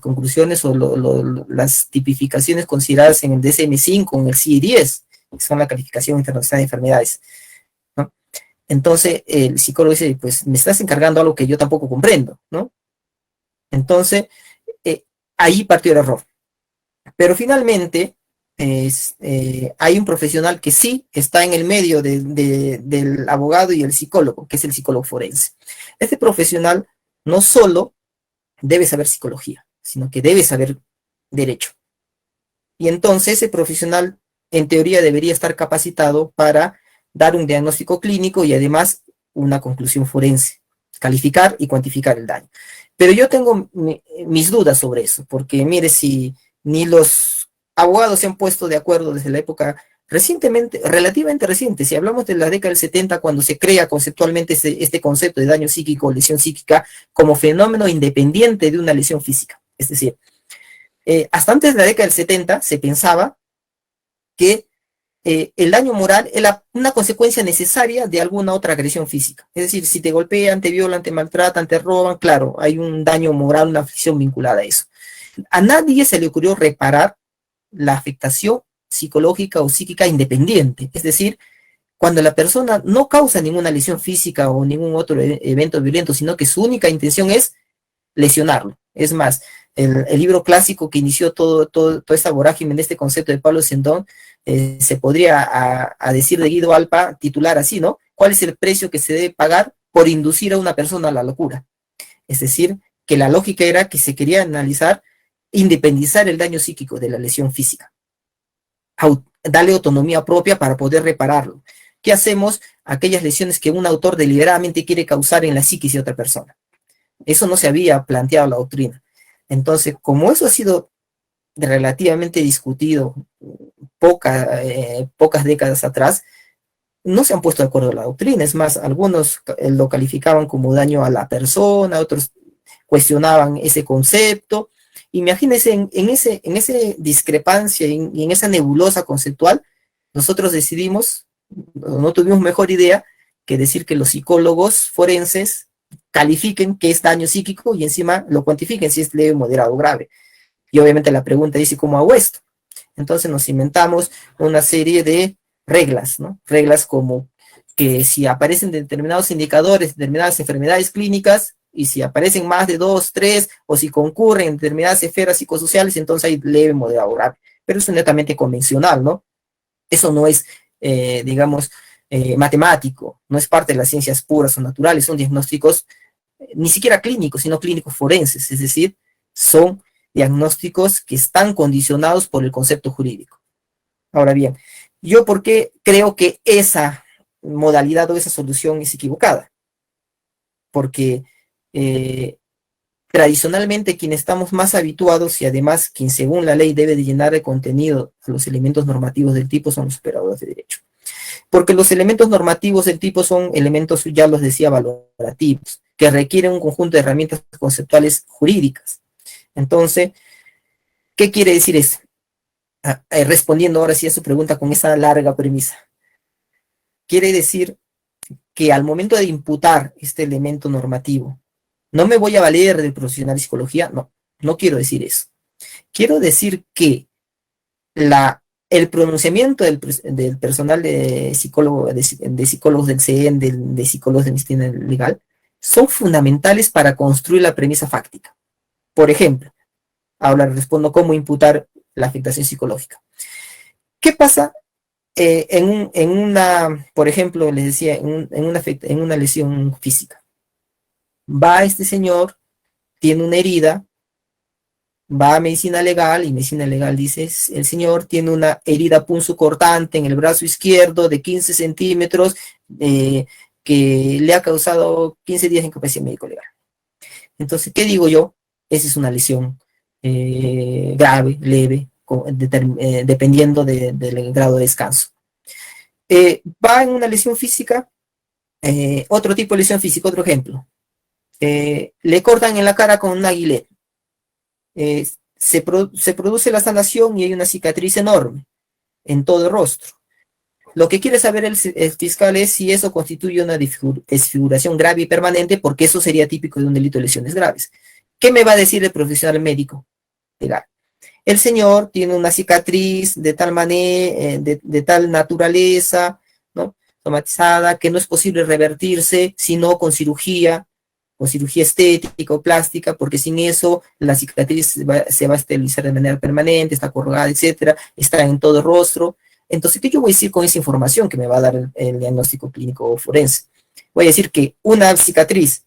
conclusiones o las tipificaciones consideradas en el DSM-5, en el CIE-10, que son la calificación internacional de enfermedades, ¿no? Entonces, el psicólogo dice, pues me estás encargando algo que yo tampoco comprendo, ¿no? Entonces, ahí partió el error. Pero finalmente, hay un profesional que sí está en el medio del abogado y el psicólogo, que es el psicólogo forense. Este profesional no solo debe saber psicología, sino que debe saber derecho. Y entonces ese profesional, en teoría, debería estar capacitado para dar un diagnóstico clínico y además una conclusión forense, calificar y cuantificar el daño. Pero yo tengo mis dudas sobre eso, porque mire, si ni los abogados se han puesto de acuerdo desde la época recientemente, relativamente reciente, si hablamos de la década del 70, cuando se crea conceptualmente este concepto de daño psíquico o lesión psíquica como fenómeno independiente de una lesión física. Es decir, hasta antes de la década del 70 se pensaba que el daño moral era una consecuencia necesaria de alguna otra agresión física. Es decir, si te golpean, te violan, te maltratan, te roban, claro, hay un daño moral, una aflicción vinculada a eso. A nadie se le ocurrió reparar la afectación psicológica o psíquica independiente. Es decir, cuando la persona no causa ninguna lesión física o ningún otro evento violento, sino que su única intención es lesionarlo. Es más, el libro clásico que inició toda esta vorágine en este concepto de Pablo Sendón, se podría a decir de Guido Alpa titular así, ¿no? ¿Cuál es el precio que se debe pagar por inducir a una persona a la locura? Es decir, que la lógica era que se quería analizar, independizar el daño psíquico de la lesión física, darle autonomía propia para poder repararlo. ¿Qué hacemos? Aquellas lesiones que un autor deliberadamente quiere causar en la psiquis de otra persona. Eso no se había planteado en la doctrina. Entonces, como eso ha sido relativamente discutido pocas décadas atrás, no se han puesto de acuerdo en la doctrina. Es más, algunos lo calificaban como daño a la persona, otros cuestionaban ese concepto. Imagínense en esa discrepancia y en esa nebulosa conceptual, nosotros decidimos, no tuvimos mejor idea que decir que los psicólogos forenses califiquen qué es daño psíquico y encima lo cuantifiquen si es leve, moderado o grave. Y obviamente la pregunta dice, ¿cómo hago esto? Entonces nos inventamos una serie de reglas, ¿no? Reglas como que si aparecen determinados indicadores, determinadas enfermedades clínicas, y si aparecen más de 2, 3, o si concurren en determinadas esferas psicosociales, entonces hay leve, moderado o grave. Pero eso es netamente convencional, ¿no? Eso no es, digamos, matemático, no es parte de las ciencias puras o naturales, son diagnósticos ni siquiera clínicos, sino clínicos forenses, es decir, son diagnósticos que están condicionados por el concepto jurídico. Ahora bien, ¿yo por qué creo que esa modalidad o esa solución es equivocada? Porque tradicionalmente quienes estamos más habituados y además quien según la ley debe de llenar de contenido a los elementos normativos del tipo son los operadores de derecho. Porque los elementos normativos del tipo son elementos, ya los decía, valorativos, que requieren un conjunto de herramientas conceptuales jurídicas. Entonces, ¿qué quiere decir eso? Respondiendo ahora sí a su pregunta con esa larga premisa. Quiere decir que al momento de imputar este elemento normativo, no me voy a valer del profesional de psicología, no quiero decir eso. Quiero decir que el pronunciamiento del personal de psicólogos del CEN, de psicólogos de medicina legal, son fundamentales para construir la premisa fáctica. Por ejemplo, ahora respondo cómo imputar la afectación psicológica. ¿Qué pasa por ejemplo, les decía, en una lesión física? Va este señor, tiene una herida, va a medicina legal y medicina legal dice, el señor tiene una herida punzocortante en el brazo izquierdo de 15 centímetros que le ha causado 15 días de incapacidad médico-legal. Entonces, ¿qué digo yo? Esa es una lesión grave, leve, dependiendo del grado de descanso. Va en una lesión física, otro tipo de lesión física, otro ejemplo. Le cortan en la cara con un aguilete. Se produce la sanación y hay una cicatriz enorme en todo el rostro. Lo que quiere saber el fiscal es si eso constituye una desfiguración grave y permanente, porque eso sería típico de un delito de lesiones graves. ¿Qué me va a decir el profesional médico legal? El señor tiene una cicatriz de tal manera, de tal naturaleza, ¿no?, somatizada, que no es posible revertirse sino con cirugía estética o plástica, porque sin eso la cicatriz se va a esterilizar de manera permanente, está corrugada, etcétera, está en todo el rostro. Entonces, ¿qué yo voy a decir con esa información que me va a dar el diagnóstico clínico forense? Voy a decir que una cicatriz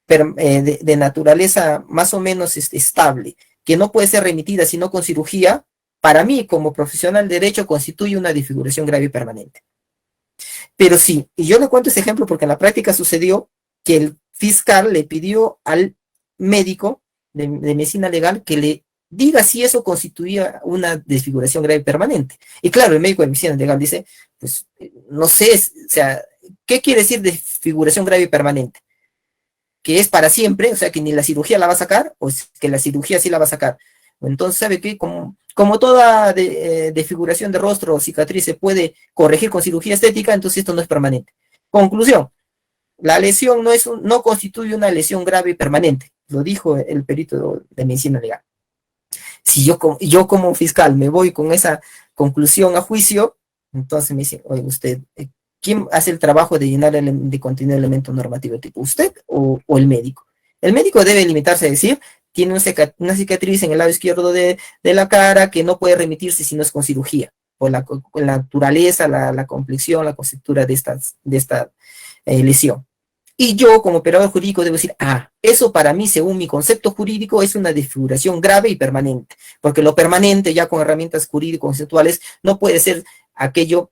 de naturaleza más o menos estable, que no puede ser remitida sino con cirugía, para mí como profesional de derecho constituye una desfiguración grave y permanente. Pero sí, y yo le cuento ese ejemplo porque en la práctica sucedió que el fiscal le pidió al médico de medicina legal que le diga si eso constituía una desfiguración grave y permanente. Y claro, el médico de medicina legal dice, pues no sé, o sea, ¿qué quiere decir desfiguración grave y permanente? Que es para siempre, o sea, que ni la cirugía la va a sacar, o que la cirugía sí la va a sacar. Entonces, ¿sabe qué? Como toda desfiguración de rostro o cicatriz se puede corregir con cirugía estética, entonces esto no es permanente. Conclusión, la lesión no constituye una lesión grave y permanente, lo dijo el perito de medicina legal. Si yo como fiscal me voy con esa conclusión a juicio, entonces me dicen, oye, usted, ¿quién hace el trabajo de llenar de contenido el elemento normativo tipo usted o el médico? El médico debe limitarse a decir, tiene una cicatriz en el lado izquierdo de la cara que no puede remitirse si no es con cirugía, por la naturaleza, la complexión, la conceptura de esta lesión. Y yo, como operador jurídico, debo decir, eso para mí, según mi concepto jurídico, es una desfiguración grave y permanente, porque lo permanente, ya con herramientas jurídico-conceptuales, no puede ser aquello,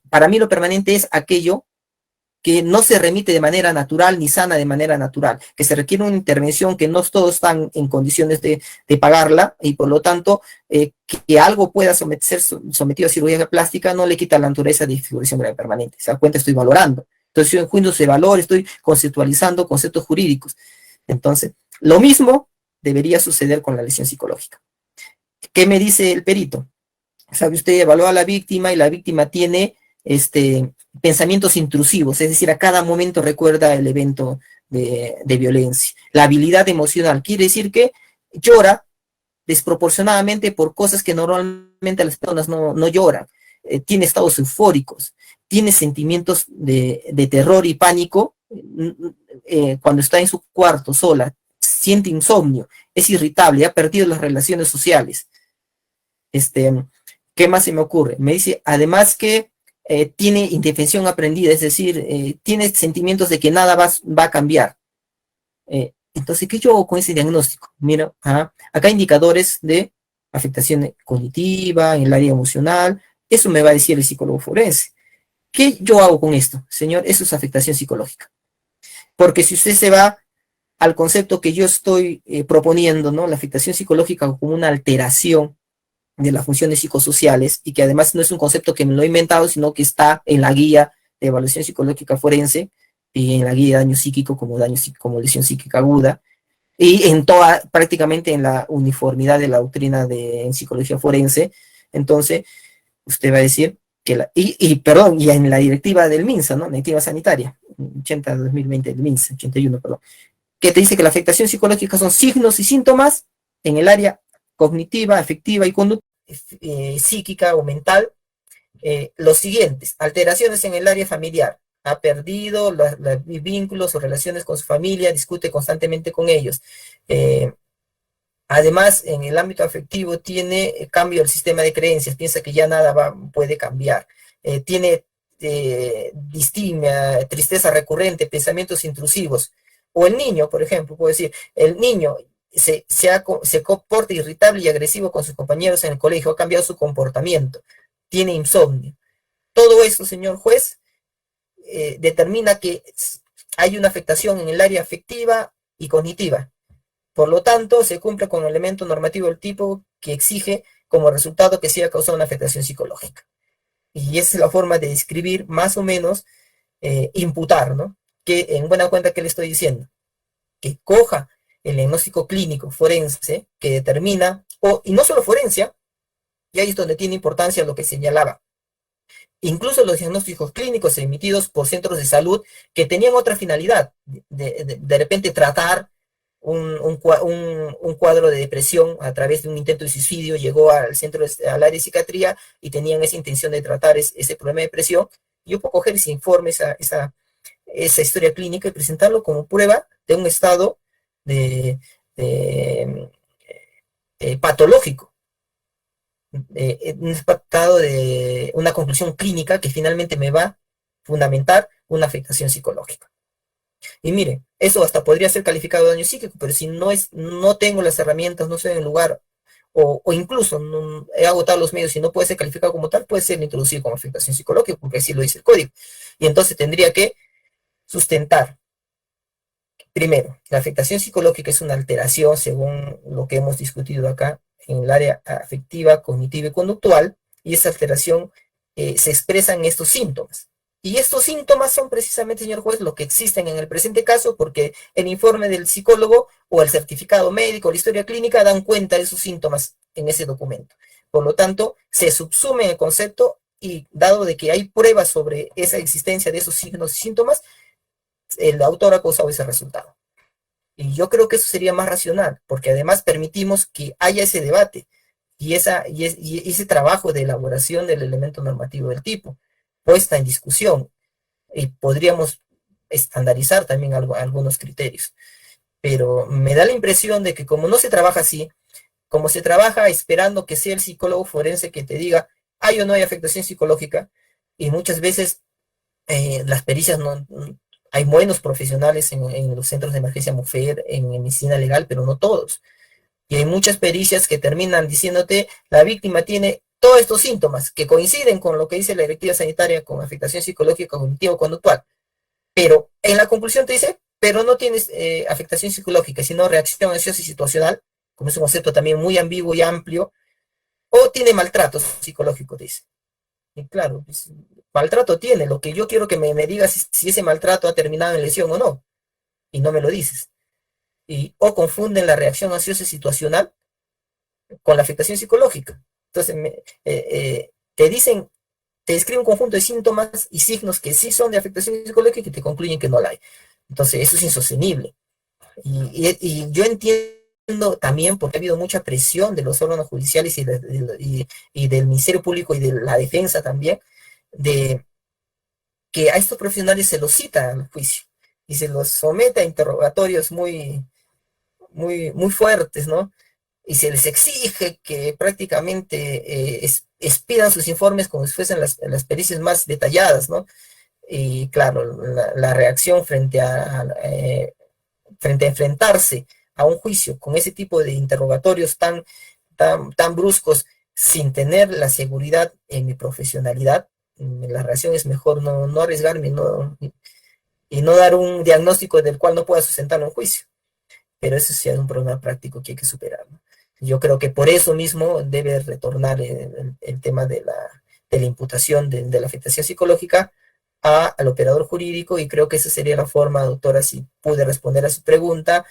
para mí lo permanente es aquello que no se remite de manera natural ni sana de manera natural, que se requiere una intervención que no todos están en condiciones de pagarla, y por lo tanto, que algo pueda ser sometido a cirugía plástica no le quita la naturaleza de desfiguración grave y permanente. Se da cuenta, estoy valorando. Entonces, yo en juicio de valor estoy conceptualizando conceptos jurídicos. Entonces, lo mismo debería suceder con la lesión psicológica. ¿Qué me dice el perito? Sabe, usted evalúa a la víctima y la víctima tiene pensamientos intrusivos, es decir, a cada momento recuerda el evento de violencia. La habilidad emocional quiere decir que llora desproporcionadamente por cosas que normalmente las personas no lloran. Tiene estados eufóricos, tiene sentimientos de terror y pánico cuando está en su cuarto sola, siente insomnio, es irritable, ha perdido las relaciones sociales. ¿Qué ¿Qué más se me ocurre? Me dice, además que tiene indefensión aprendida, es decir, tiene sentimientos de que nada va a cambiar. Entonces, ¿qué yo hago con ese diagnóstico? Mira, acá hay indicadores de afectación cognitiva, en el área emocional, eso me va a decir el psicólogo forense. ¿Qué yo hago con esto? Señor, eso es afectación psicológica. Porque si usted se va al concepto que yo estoy proponiendo, ¿no? La afectación psicológica como una alteración de las funciones psicosociales, y que además no es un concepto que me lo he inventado, sino que está en la guía de evaluación psicológica forense y en la guía de daño psíquico como lesión psíquica aguda, y en prácticamente en la uniformidad de la doctrina en psicología forense. Entonces, usted va a decir que perdón, y en la directiva del MINSA, ¿no? La directiva sanitaria, 80-2020 del MINSA, 81, perdón, que te dice que la afectación psicológica son signos y síntomas en el área cognitiva, afectiva y conductual, psíquica o mental, los siguientes: alteraciones en el área familiar, ha perdido los vínculos o relaciones con su familia, discute constantemente con ellos. Además, en el ámbito afectivo tiene cambio del sistema de creencias, piensa que ya nada puede cambiar. Tiene distimia, tristeza recurrente, pensamientos intrusivos. O el niño, por ejemplo, puedo decir, el niño se comporta irritable y agresivo con sus compañeros en el colegio, ha cambiado su comportamiento, tiene insomnio. Todo esto, señor juez, determina que hay una afectación en el área afectiva y cognitiva. Por lo tanto, se cumple con el elemento normativo del tipo que exige como resultado que sea causado una afectación psicológica. Y esa es la forma de describir más o menos, imputar, ¿no? Que en buena cuenta, ¿qué le estoy diciendo? Que coja el diagnóstico clínico forense que determina, y no solo forense, y ahí es donde tiene importancia lo que señalaba, incluso los diagnósticos clínicos emitidos por centros de salud que tenían otra finalidad, de repente tratar un cuadro de depresión a través de un intento de suicidio, llegó al al área de psiquiatría y tenían esa intención de tratar ese problema de depresión. Yo puedo coger ese informe, esa historia clínica y presentarlo como prueba de un estado patológico, un estado de una conclusión clínica que finalmente me va a fundamentar una afectación psicológica. Y mire, eso hasta podría ser calificado de daño psíquico, pero si no tengo las herramientas, no estoy en el lugar, o incluso no, he agotado los medios y no puede ser calificado como tal, puede ser introducido como afectación psicológica, porque así lo dice el código. Y entonces tendría que sustentar, primero, la afectación psicológica es una alteración, según lo que hemos discutido acá, en el área afectiva, cognitiva y conductual, y esa alteración se expresa en estos síntomas. Y estos síntomas son precisamente, señor juez, lo que existen en el presente caso, porque el informe del psicólogo o el certificado médico o la historia clínica dan cuenta de esos síntomas en ese documento. Por lo tanto, se subsume el concepto y dado de que hay pruebas sobre esa existencia de esos signos y síntomas, el autor ha causado ese resultado. Y yo creo que eso sería más racional, porque además permitimos que haya ese debate y ese trabajo de elaboración del elemento normativo del tipo puesta en discusión, y podríamos estandarizar también algunos criterios. Pero me da la impresión de que como no se trabaja así, como se trabaja esperando que sea el psicólogo forense que te diga hay o no hay afectación psicológica, y muchas veces las pericias no... Hay buenos profesionales en los centros de emergencia mujer, en medicina legal, pero no todos. Y hay muchas pericias que terminan diciéndote, la víctima tiene todos estos síntomas que coinciden con lo que dice la directiva sanitaria con afectación psicológica, cognitivo-conductual. Pero en la conclusión te dice, pero no tienes afectación psicológica, sino reacción ansiosa y situacional, como es un concepto también muy ambiguo y amplio, o tiene maltrato psicológico, dice. Y claro, pues, maltrato tiene, lo que yo quiero que me digas si ese maltrato ha terminado en lesión o no, y no me lo dices. O confunden la reacción ansiosa y situacional con la afectación psicológica. Entonces, te describen un conjunto de síntomas y signos que sí son de afectación psicológica y que te concluyen que no la hay. Entonces, eso es insostenible. Y yo entiendo también, porque ha habido mucha presión de los órganos judiciales y del Ministerio Público y de la defensa también, de que a estos profesionales se los cita al juicio y se los somete a interrogatorios muy, muy, muy fuertes, ¿no? y se les exige que prácticamente expidan sus informes como si fuesen las pericias más detalladas, ¿no? Y claro, la reacción frente a enfrentarse a un juicio con ese tipo de interrogatorios tan bruscos, sin tener la seguridad en mi profesionalidad, la reacción es mejor no arriesgarme y no dar un diagnóstico del cual no pueda sustentarlo en juicio. Pero eso sí es un problema práctico que hay que superar, ¿no? Yo creo que por eso mismo debe retornar el tema de la imputación de la afectación psicológica al operador jurídico, y creo que esa sería la forma, doctora, si pude responder a su pregunta,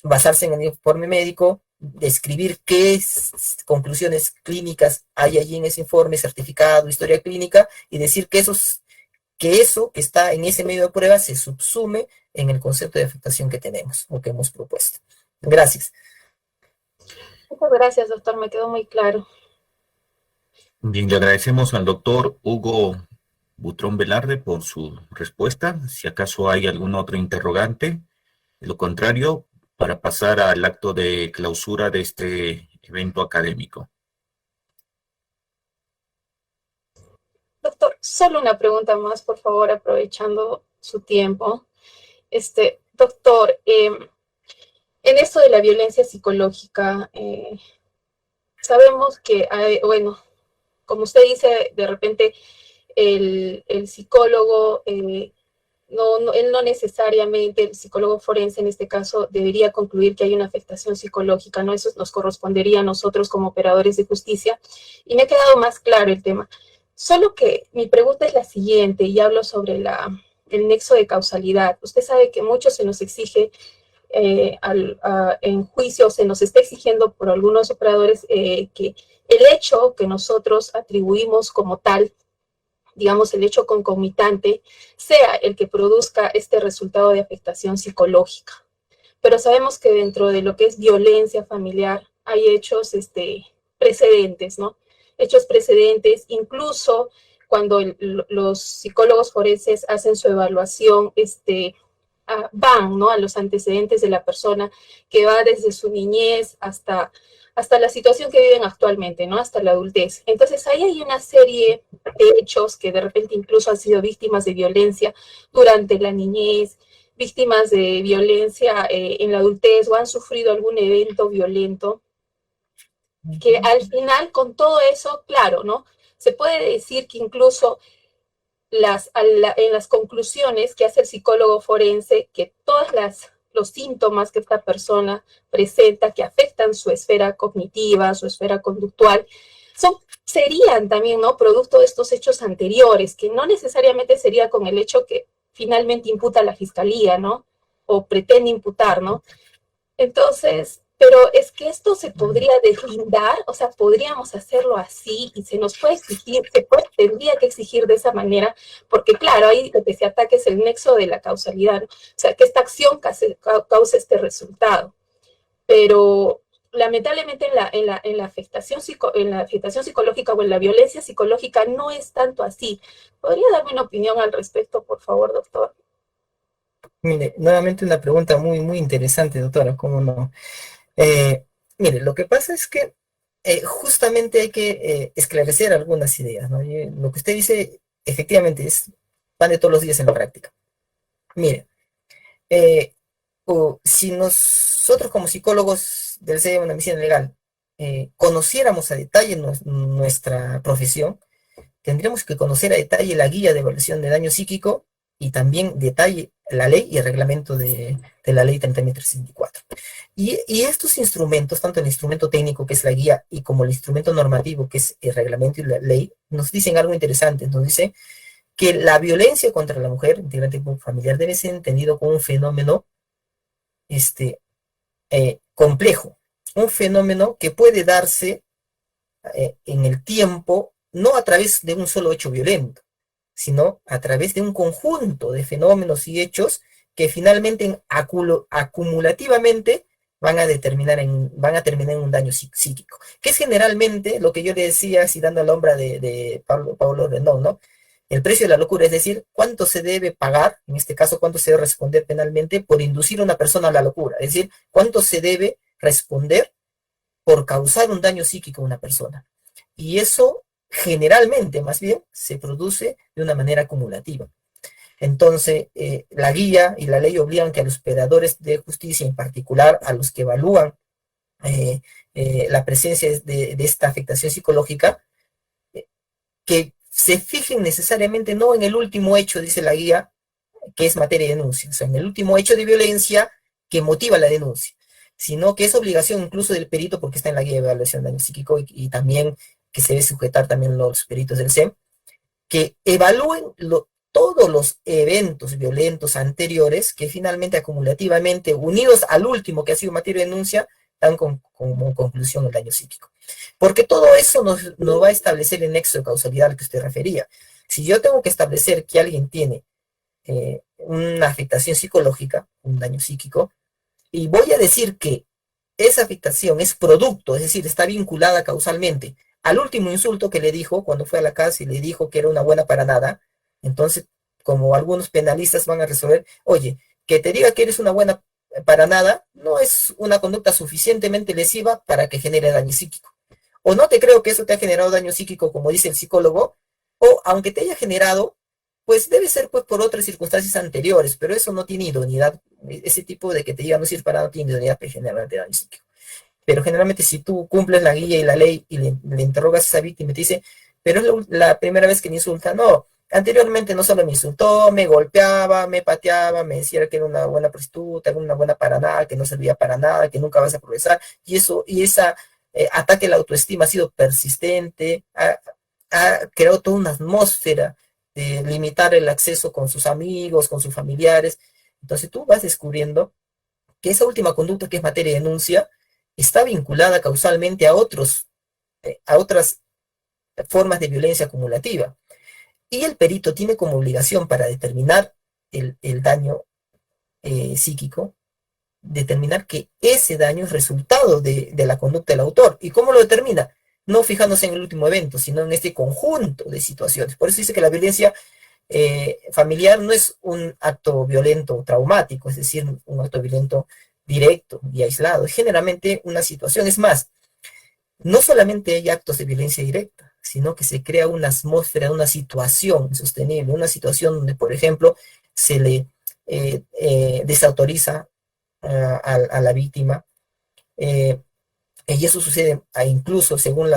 basarse en el informe médico, describir qué conclusiones clínicas hay allí en ese informe, certificado, historia clínica, y decir que eso que está en ese medio de prueba se subsume en el concepto de afectación que tenemos o que hemos propuesto. Gracias. Muchas gracias, doctor, me quedó muy claro. Bien, le agradecemos al doctor Hugo Butrón Velarde por su respuesta. Si acaso hay algún otro interrogante, de lo contrario, para pasar al acto de clausura de este evento académico. Doctor, solo una pregunta más, por favor, aprovechando su tiempo. Doctor, en esto de la violencia psicológica, sabemos que hay, bueno, como usted dice, de repente el psicólogo, él no necesariamente, el psicólogo forense en este caso, debería concluir que hay una afectación psicológica, ¿no? Eso nos correspondería a nosotros como operadores de justicia, y me ha quedado más claro el tema. Solo que mi pregunta es la siguiente, y hablo sobre el nexo de causalidad. Usted sabe que mucho se nos exige en juicio, se nos está exigiendo por algunos operadores que el hecho que nosotros atribuimos como tal, digamos el hecho concomitante, sea el que produzca este resultado de afectación psicológica. Pero sabemos que dentro de lo que es violencia familiar hay hechos precedentes, ¿no? Hechos precedentes, incluso cuando los psicólogos forenses hacen su evaluación, van, ¿no?, a los antecedentes de la persona, que va desde su niñez hasta la situación que viven actualmente, ¿no?, hasta la adultez. Entonces ahí hay una serie de hechos que de repente incluso han sido víctimas de violencia durante la niñez, víctimas de violencia en la adultez, o han sufrido algún evento violento, que al final, con todo eso, claro, ¿no?, se puede decir que incluso en las conclusiones que hace el psicólogo forense, que todos los síntomas que esta persona presenta, que afectan su esfera cognitiva, su esfera conductual, serían también, ¿no?, producto de estos hechos anteriores, que no necesariamente sería con el hecho que finalmente imputa la fiscalía, ¿no?, o pretende imputar, ¿no? Entonces, pero es que esto se podría deslindar, o sea, podríamos hacerlo así, y se nos puede exigir, tendría que exigir de esa manera, porque claro, ahí lo que se ataca es el nexo de la causalidad, ¿no? O sea, que esta acción cause este resultado. Pero lamentablemente en la afectación psicológica o en la violencia psicológica no es tanto así. ¿Podría darme una opinión al respecto, por favor, doctor? Mire, nuevamente una pregunta muy, muy interesante, doctora, ¿cómo no? Mire, lo que pasa es que justamente hay que esclarecer algunas ideas, ¿no? Lo que usted dice, efectivamente, es pan de todos los días en la práctica. Mire, si nosotros como psicólogos del CEDEM, una medicina legal, conociéramos a detalle nuestra profesión, tendríamos que conocer a detalle la guía de evaluación de daño psíquico, y también detalle la ley y el reglamento de la ley 30.364. Y estos instrumentos, tanto el instrumento técnico, que es la guía, y como el instrumento normativo, que es el reglamento y la ley, nos dicen algo interesante. Nos dice que la violencia contra la mujer, integrante familiar, debe ser entendido como un fenómeno complejo, un fenómeno que puede darse en el tiempo, no a través de un solo hecho violento, sino a través de un conjunto de fenómenos y hechos que finalmente acumulativamente van a terminar en un daño psíquico, que es generalmente lo que yo le decía, citando a la obra de Paulo Rendón, ¿no? El precio de la locura, es decir, cuánto se debe pagar, en este caso, cuánto se debe responder penalmente por inducir a una persona a la locura, es decir, cuánto se debe responder por causar un daño psíquico a una persona. Y eso generalmente, más bien, se produce de una manera acumulativa. Entonces, la guía y la ley obligan que a los operadores de justicia, en particular a los que evalúan la presencia de esta afectación psicológica, que se fijen necesariamente no en el último hecho, dice la guía, que es materia de denuncia, o sea, en el último hecho de violencia que motiva la denuncia, sino que es obligación incluso del perito, porque está en la guía de evaluación de daño psíquico y también que se debe sujetar también los peritos del SEM, que evalúen todos los eventos violentos anteriores que finalmente acumulativamente, unidos al último que ha sido materia de denuncia, dan como conclusión el daño psíquico. Porque todo eso nos va a establecer el nexo de causalidad al que usted refería. Si yo tengo que establecer que alguien tiene una afectación psicológica, un daño psíquico, y voy a decir que esa afectación es producto, es decir, está vinculada causalmente al último insulto que le dijo cuando fue a la casa y le dijo que era una buena para nada, entonces, como algunos penalistas van a resolver, oye, que te diga que eres una buena para nada, no es una conducta suficientemente lesiva para que genere daño psíquico. O no te creo que eso te ha generado daño psíquico, como dice el psicólogo, o aunque te haya generado, pues debe ser pues por otras circunstancias anteriores, pero eso no tiene idoneidad, ese tipo de que te diga no sirve para nada, no tiene idoneidad para generar daño psíquico. Pero generalmente si tú cumples la guía y la ley y le interrogas a esa víctima y te dice, pero es la primera vez que me insulta, no, anteriormente no solo me insultó, me golpeaba, me pateaba, me decía que era una buena prostituta, era una buena para nada, que no servía para nada, que nunca vas a progresar, y esa ataque a la autoestima ha sido persistente, ha creado toda una atmósfera de limitar el acceso con sus amigos, con sus familiares. Entonces tú vas descubriendo que esa última conducta, que es materia de denuncia, está vinculada causalmente a otras formas de violencia acumulativa. Y el perito tiene como obligación para determinar el daño psíquico, determinar que ese daño es resultado de la conducta del autor. ¿Y cómo lo determina? No fijándose en el último evento, sino en este conjunto de situaciones. Por eso dice que la violencia familiar no es un acto violento traumático, es decir, un acto violento directo y aislado. Es generalmente una situación. Es más, no solamente hay actos de violencia directa, sino que se crea una atmósfera, una situación sostenible, una situación donde, por ejemplo, se le desautoriza a la víctima, y eso sucede incluso según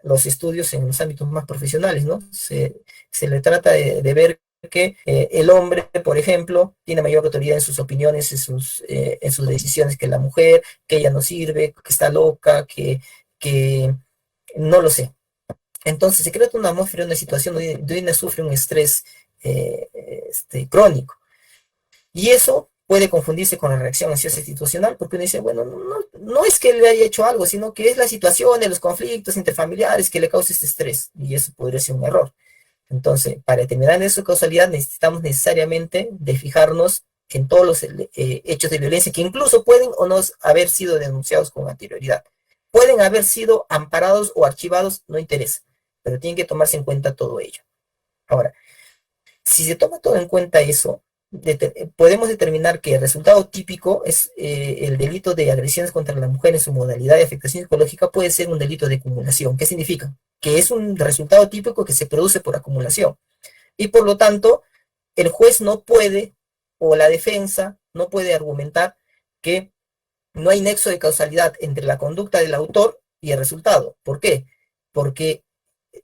los estudios en los ámbitos más profesionales, ¿no? Se le trata de ver que el hombre, por ejemplo, tiene mayor autoridad en sus opiniones, en sus decisiones que la mujer, que ella no sirve, que está loca, que no lo sé. Entonces se crea una atmósfera, una situación donde uno sufre un estrés crónico. Y eso puede confundirse con la reacción ansiosa institucional, porque uno dice, bueno, no es que le haya hecho algo, sino que es la situación de los conflictos interfamiliares que le causa este estrés, y eso podría ser un error. Entonces, para determinar esa causalidad necesitamos necesariamente de fijarnos en todos los hechos de violencia que incluso pueden o no haber sido denunciados con anterioridad. Pueden haber sido amparados o archivados, no interesa, pero tienen que tomarse en cuenta todo ello. Ahora, si se toma todo en cuenta eso, podemos determinar que el resultado típico es el delito de agresiones contra la mujer en su modalidad de afectación psicológica puede ser un delito de acumulación. ¿Qué significa? Que es un resultado típico que se produce por acumulación. Y por lo tanto, el juez no puede, o la defensa no puede argumentar que no hay nexo de causalidad entre la conducta del autor y el resultado. ¿Por qué? Porque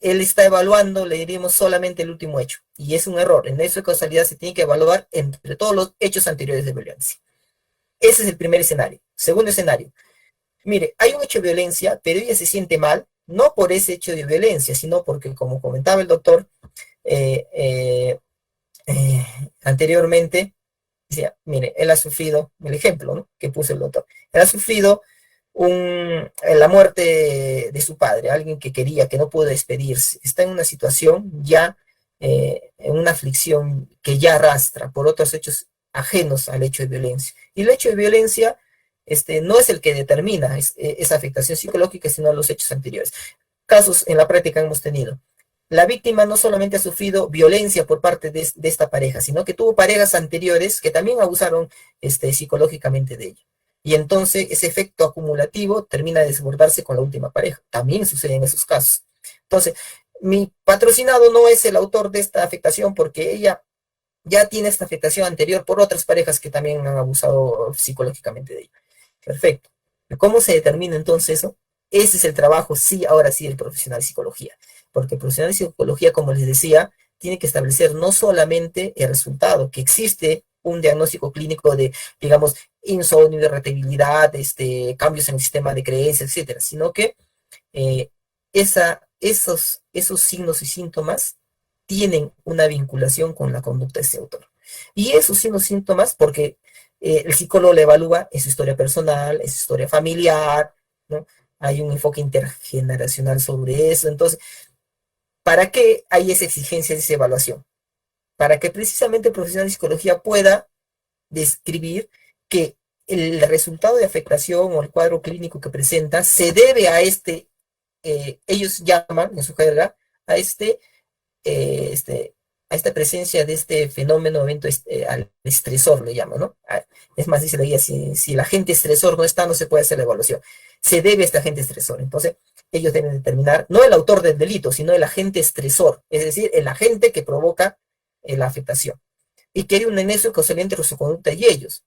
él está evaluando, le diríamos, solamente el último hecho. Y es un error. El nexo de causalidad se tiene que evaluar entre todos los hechos anteriores de violencia. Ese es el primer escenario. Segundo escenario. Mire, hay un hecho de violencia, pero ella se siente mal, no por ese hecho de violencia, sino porque, como comentaba el doctor anteriormente, decía, mire, él ha sufrido, el ejemplo, ¿no?, que puso el doctor, él ha sufrido la muerte de su padre, alguien que quería, que no pudo despedirse, está en una situación ya, en una aflicción que ya arrastra por otros hechos ajenos al hecho de violencia. Y el hecho de violencia no es el que determina esa afectación psicológica, sino los hechos anteriores. Casos en la práctica hemos tenido. la víctima no solamente ha sufrido violencia por parte de esta pareja, sino que tuvo parejas anteriores que también abusaron psicológicamente de ella. Y entonces ese efecto acumulativo termina de desbordarse con la última pareja. También sucede en esos casos. Entonces, mi patrocinado no es el autor de esta afectación porque ella ya tiene esta afectación anterior por otras parejas que también han abusado psicológicamente de ella. Perfecto. ¿Cómo se determina entonces eso? Ese es el trabajo, sí, ahora sí, del profesional de psicología. Porque el profesional de psicología, como les decía, tiene que establecer no solamente el resultado, que existe un diagnóstico clínico de, digamos, insomnio, irritabilidad, cambios en el sistema de creencias, etcétera, sino que esos signos y síntomas tienen una vinculación con la conducta de ese autor. Y esos signos y síntomas, porque el psicólogo le evalúa en su historia personal, en su historia familiar, ¿no? Hay un enfoque intergeneracional sobre eso. Entonces, ¿para qué hay esa exigencia de esa evaluación? Para que precisamente el profesional de psicología pueda describir que el resultado de afectación o el cuadro clínico que presenta se debe a ellos llaman en su jerga, a esta presencia de este fenómeno, evento, al estresor le llaman, ¿no? Es más, dice la guía, si el agente estresor no está, no se puede hacer la evaluación. Se debe a este agente estresor. Entonces, ellos deben determinar, no el autor del delito, sino el agente estresor, es decir, el agente que provoca la afectación. Y que hay un nexo de causalidad entre su conducta y ellos.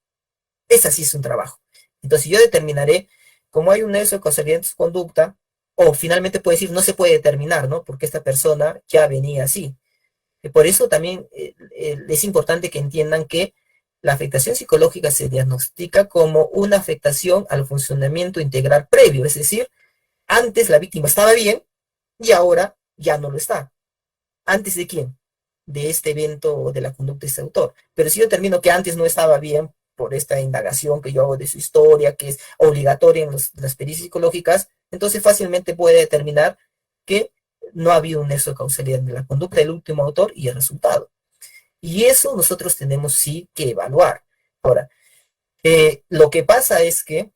Ese sí es un trabajo. Entonces, yo determinaré, como hay un nexo de causalidad entre su conducta, o finalmente puede decir, no se puede determinar, ¿no? Porque esta persona ya venía así. Y por eso también es importante que entiendan que la afectación psicológica se diagnostica como una afectación al funcionamiento integral previo, es decir, antes la víctima estaba bien y ahora ya no lo está. ¿Antes de quién? De este evento o de la conducta de este autor. Pero si yo determino que antes no estaba bien por esta indagación que yo hago de su historia, que es obligatoria en las pericias psicológicas, entonces fácilmente puede determinar que no ha habido un nexo de causalidad de la conducta del último autor y el resultado. Y eso nosotros tenemos sí que evaluar. Ahora, lo que pasa es que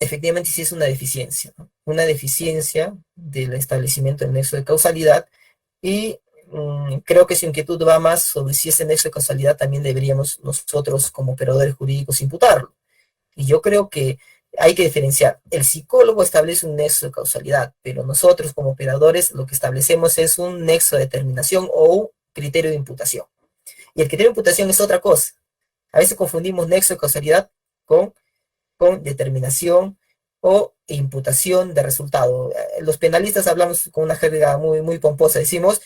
efectivamente sí es una deficiencia, ¿no? Una deficiencia del establecimiento del nexo de causalidad y creo que su inquietud va más sobre si ese nexo de causalidad también deberíamos nosotros como operadores jurídicos imputarlo. Y yo creo que hay que diferenciar. El psicólogo establece un nexo de causalidad, pero nosotros como operadores lo que establecemos es un nexo de determinación o un criterio de imputación. Y el criterio de imputación es otra cosa. A veces confundimos nexo de causalidad con determinación o imputación de resultado. Los penalistas hablamos con una jerga muy, muy pomposa. Decimos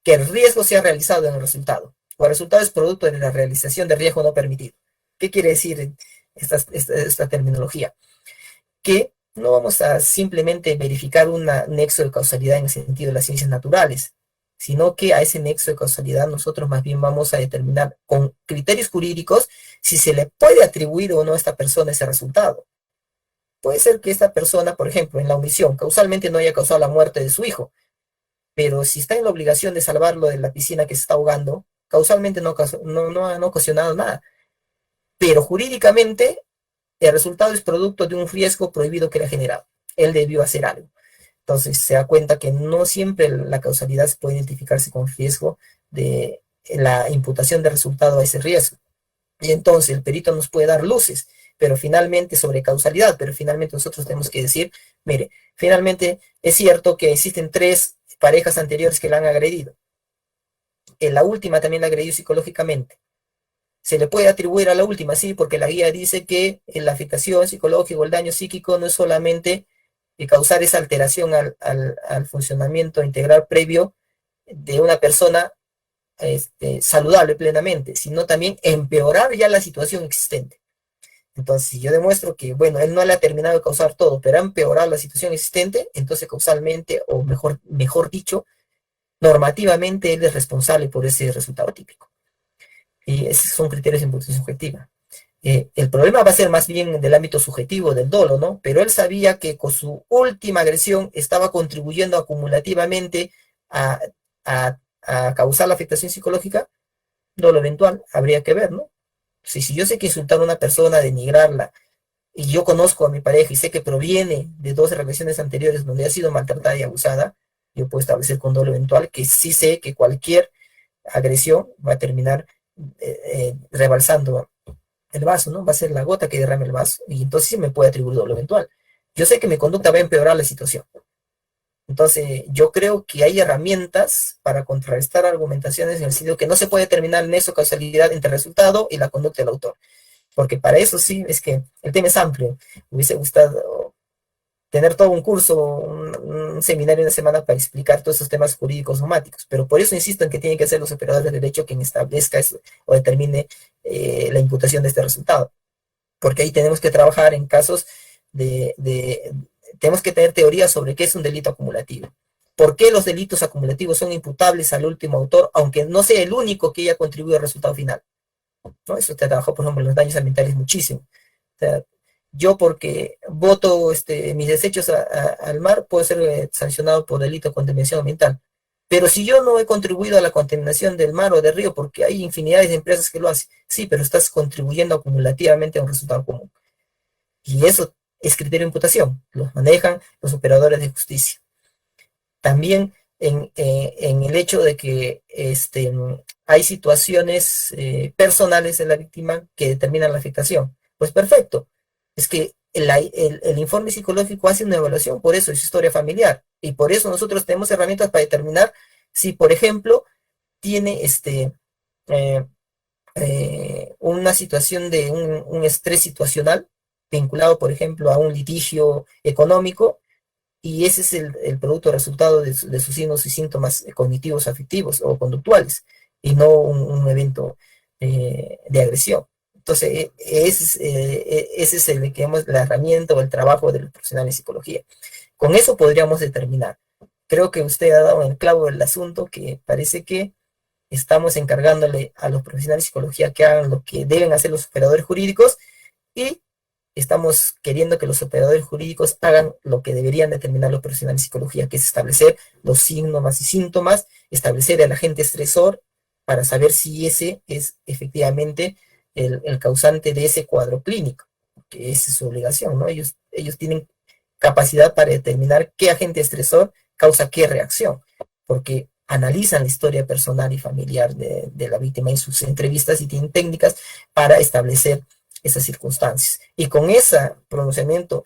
que el riesgo se ha realizado en el resultado, o el resultado es producto de la realización de riesgo no permitido. ¿Qué quiere decir esta terminología? Que no vamos a simplemente verificar un nexo de causalidad en el sentido de las ciencias naturales, sino que a ese nexo de causalidad nosotros más bien vamos a determinar con criterios jurídicos si se le puede atribuir o no a esta persona ese resultado. Puede ser que esta persona, por ejemplo, en la omisión, causalmente no haya causado la muerte de su hijo, pero si está en la obligación de salvarlo de la piscina que se está ahogando, causalmente no ha ocasionado nada. Pero jurídicamente el resultado es producto de un riesgo prohibido que le ha generado. Él debió hacer algo. Entonces se da cuenta que no siempre la causalidad se puede identificarse con riesgo de la imputación de resultado a ese riesgo. Y entonces el perito nos puede dar luces, pero finalmente sobre causalidad, pero finalmente nosotros tenemos que decir, mire, finalmente es cierto que existen 3 parejas anteriores que la han agredido. La última también la agredió psicológicamente. Se le puede atribuir a la última, sí, porque la guía dice que la afectación psicológica o el daño psíquico no es solamente causar esa alteración al funcionamiento integral previo de una persona saludable plenamente, sino también empeorar ya la situación existente. Entonces, si yo demuestro que, bueno, él no le ha terminado de causar todo, pero ha empeorado la situación existente, entonces causalmente, o mejor dicho, normativamente él es responsable por ese resultado típico. Y esos son criterios de imputación subjetiva. El problema va a ser más bien del ámbito subjetivo, del dolo, ¿no? Pero él sabía que con su última agresión estaba contribuyendo acumulativamente a causar la afectación psicológica. Dolo eventual, habría que ver, ¿no? Si yo sé que insultar a una persona, denigrarla, y yo conozco a mi pareja y sé que proviene de 2 relaciones anteriores donde ha sido maltratada y abusada, yo puedo establecer con dolo eventual, que sí sé que cualquier agresión va a terminar rebalsando el vaso, ¿no? Va a ser la gota que derrame el vaso, y entonces sí me puede atribuir dolo eventual. Yo sé que mi conducta va a empeorar la situación. Entonces, yo creo que hay herramientas para contrarrestar argumentaciones en el sentido que no se puede determinar el nexo de causalidad entre el resultado y la conducta del autor. Porque para eso sí, es que el tema es amplio. Me hubiese gustado tener todo un curso, un seminario de una semana para explicar todos esos temas jurídicos somáticos. Pero por eso insisto en que tienen que ser los operadores de derecho quien establezca eso, o determine la imputación de este resultado. Porque ahí tenemos que trabajar en casos tenemos que tener teoría sobre qué es un delito acumulativo. ¿Por qué los delitos acumulativos son imputables al último autor, aunque no sea el único que haya contribuido al resultado final? ¿No? Eso te trabajó, por ejemplo, en los daños ambientales muchísimo. O sea, yo porque boto mis desechos al mar, puedo ser sancionado por delito de contaminación ambiental. Pero si yo no he contribuido a la contaminación del mar o del río, porque hay infinidades de empresas que lo hacen, sí, pero estás contribuyendo acumulativamente a un resultado común. Y eso es criterio de imputación, los manejan los operadores de justicia. También en el hecho de que hay situaciones personales de la víctima que determinan la afectación. Pues perfecto, es que el informe psicológico hace una evaluación, por eso es historia familiar, y por eso nosotros tenemos herramientas para determinar si, por ejemplo, tiene una situación de un estrés situacional vinculado, por ejemplo, a un litigio económico, y ese es el producto resultado de sus signos y síntomas cognitivos, afectivos o conductuales, y no un evento de agresión. Entonces, ese es la herramienta o el trabajo de los profesionales de psicología. Con eso podríamos determinar. Creo que usted ha dado en el clavo del asunto, que parece que estamos encargándole a los profesionales de psicología que hagan lo que deben hacer los operadores jurídicos, y estamos queriendo que los operadores jurídicos hagan lo que deberían determinar los profesionales de psicología, que es establecer los signos y síntomas, establecer el agente estresor para saber si ese es efectivamente el causante de ese cuadro clínico, que esa es su obligación, ¿no? Ellos tienen capacidad para determinar qué agente estresor causa qué reacción, porque analizan la historia personal y familiar de la víctima en sus entrevistas y tienen técnicas para establecer esas circunstancias. Y con ese pronunciamiento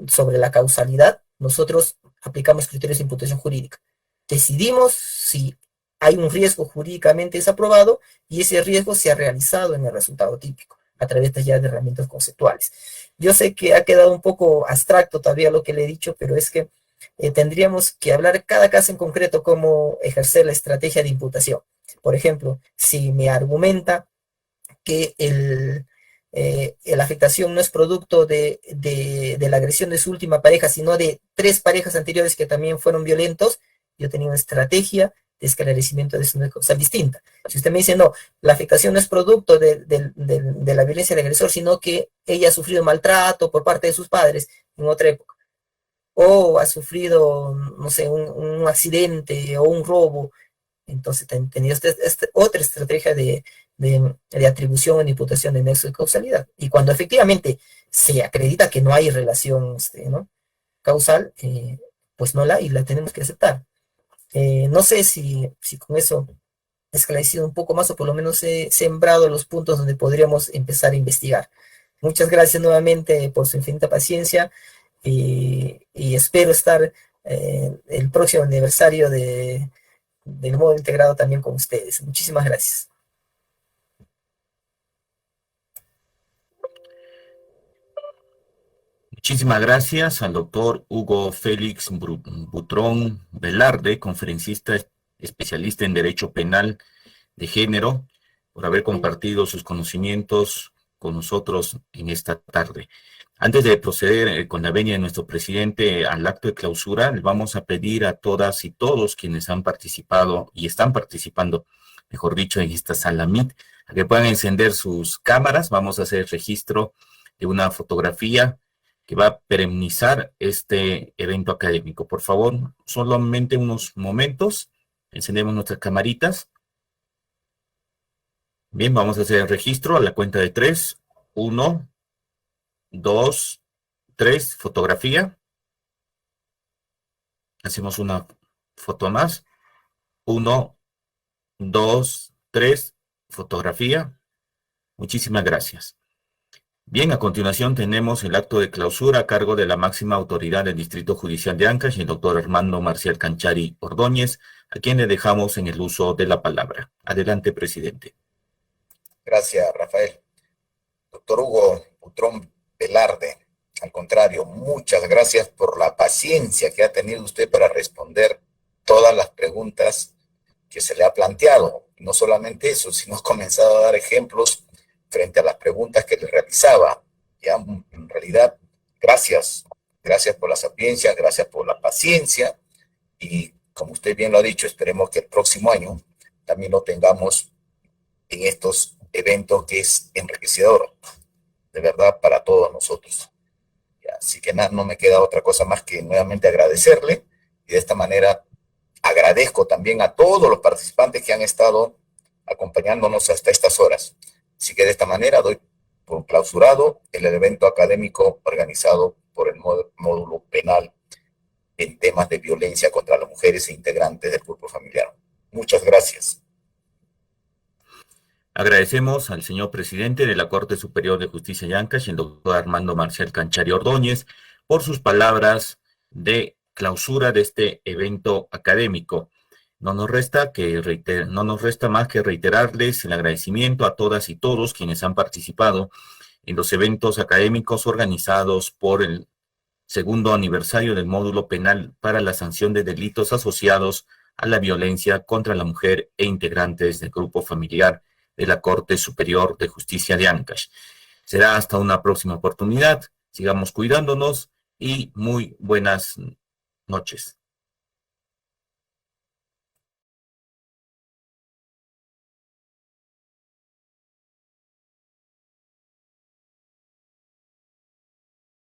sobre la causalidad, nosotros aplicamos criterios de imputación jurídica. Decidimos si hay un riesgo jurídicamente desaprobado y ese riesgo se ha realizado en el resultado típico a través de herramientas conceptuales. Yo sé que ha quedado un poco abstracto todavía lo que le he dicho, pero es que tendríamos que hablar cada caso en concreto cómo ejercer la estrategia de imputación. Por ejemplo, si me argumenta que la afectación no es producto de la agresión de su última pareja, sino de 3 parejas anteriores que también fueron violentos, yo tenía una estrategia de esclarecimiento de su causal distinta. Si usted me dice, no, la afectación no es producto de la violencia del agresor, sino que ella ha sufrido maltrato por parte de sus padres en otra época, o ha sufrido, no sé, un accidente o un robo, entonces tenía otra estrategia de atribución o imputación de nexo de causalidad. Y cuando efectivamente se acredita que no hay relación causal, pues no la hay, la tenemos que aceptar. No sé si con eso he esclarecido un poco más, o por lo menos he sembrado los puntos donde podríamos empezar a investigar. Muchas gracias nuevamente por su infinita paciencia, y espero estar el próximo aniversario del modo integrado también con ustedes. Muchísimas gracias. Muchísimas gracias al doctor Hugo Félix Butrón Velarde, conferencista especialista en Derecho Penal de Género, por haber compartido sus conocimientos con nosotros en esta tarde. Antes de proceder con la venia de nuestro presidente al acto de clausura, le vamos a pedir a todas y todos quienes han participado y están participando, mejor dicho, en esta sala Meet, a que puedan encender sus cámaras. Vamos a hacer registro de una fotografía que va a perennizar este evento académico. Por favor, solamente unos momentos, encendemos nuestras camaritas. Bien, vamos a hacer el registro a la cuenta de 3. 1, 2, 3, fotografía. Hacemos una foto más. 1, 2, 3, fotografía. Muchísimas gracias. Bien, a continuación tenemos el acto de clausura a cargo de la máxima autoridad del Distrito Judicial de Ancash, el doctor Armando Marcial Canchari Ordóñez, a quien le dejamos en el uso de la palabra. Adelante, presidente. Gracias, Rafael. Doctor Hugo Butrón Velarde, al contrario, muchas gracias por la paciencia que ha tenido usted para responder todas las preguntas que se le ha planteado. No solamente eso, sino ha comenzado a dar ejemplos frente a las preguntas que le realizaba. Ya, en realidad, gracias por la sapiencia, gracias por la paciencia, y como usted bien lo ha dicho, esperemos que el próximo año también lo tengamos en estos eventos, que es enriquecedor, de verdad, para todos nosotros. Así que nada, no me queda otra cosa más que nuevamente agradecerle, y de esta manera agradezco también a todos los participantes que han estado acompañándonos hasta estas horas. Así que de esta manera doy por clausurado el evento académico organizado por el módulo penal en temas de violencia contra las mujeres e integrantes del grupo familiar. Muchas gracias. Agradecemos al señor presidente de la Corte Superior de Justicia de Ancash, el doctor Armando Marcial Canchari Ordóñez, por sus palabras de clausura de este evento académico. No nos resta más que reiterarles el agradecimiento a todas y todos quienes han participado en los eventos académicos organizados por el segundo aniversario del módulo penal para la sanción de delitos asociados a la violencia contra la mujer e integrantes del grupo familiar de la Corte Superior de Justicia de Ancash. Será hasta una próxima oportunidad. Sigamos cuidándonos y muy buenas noches.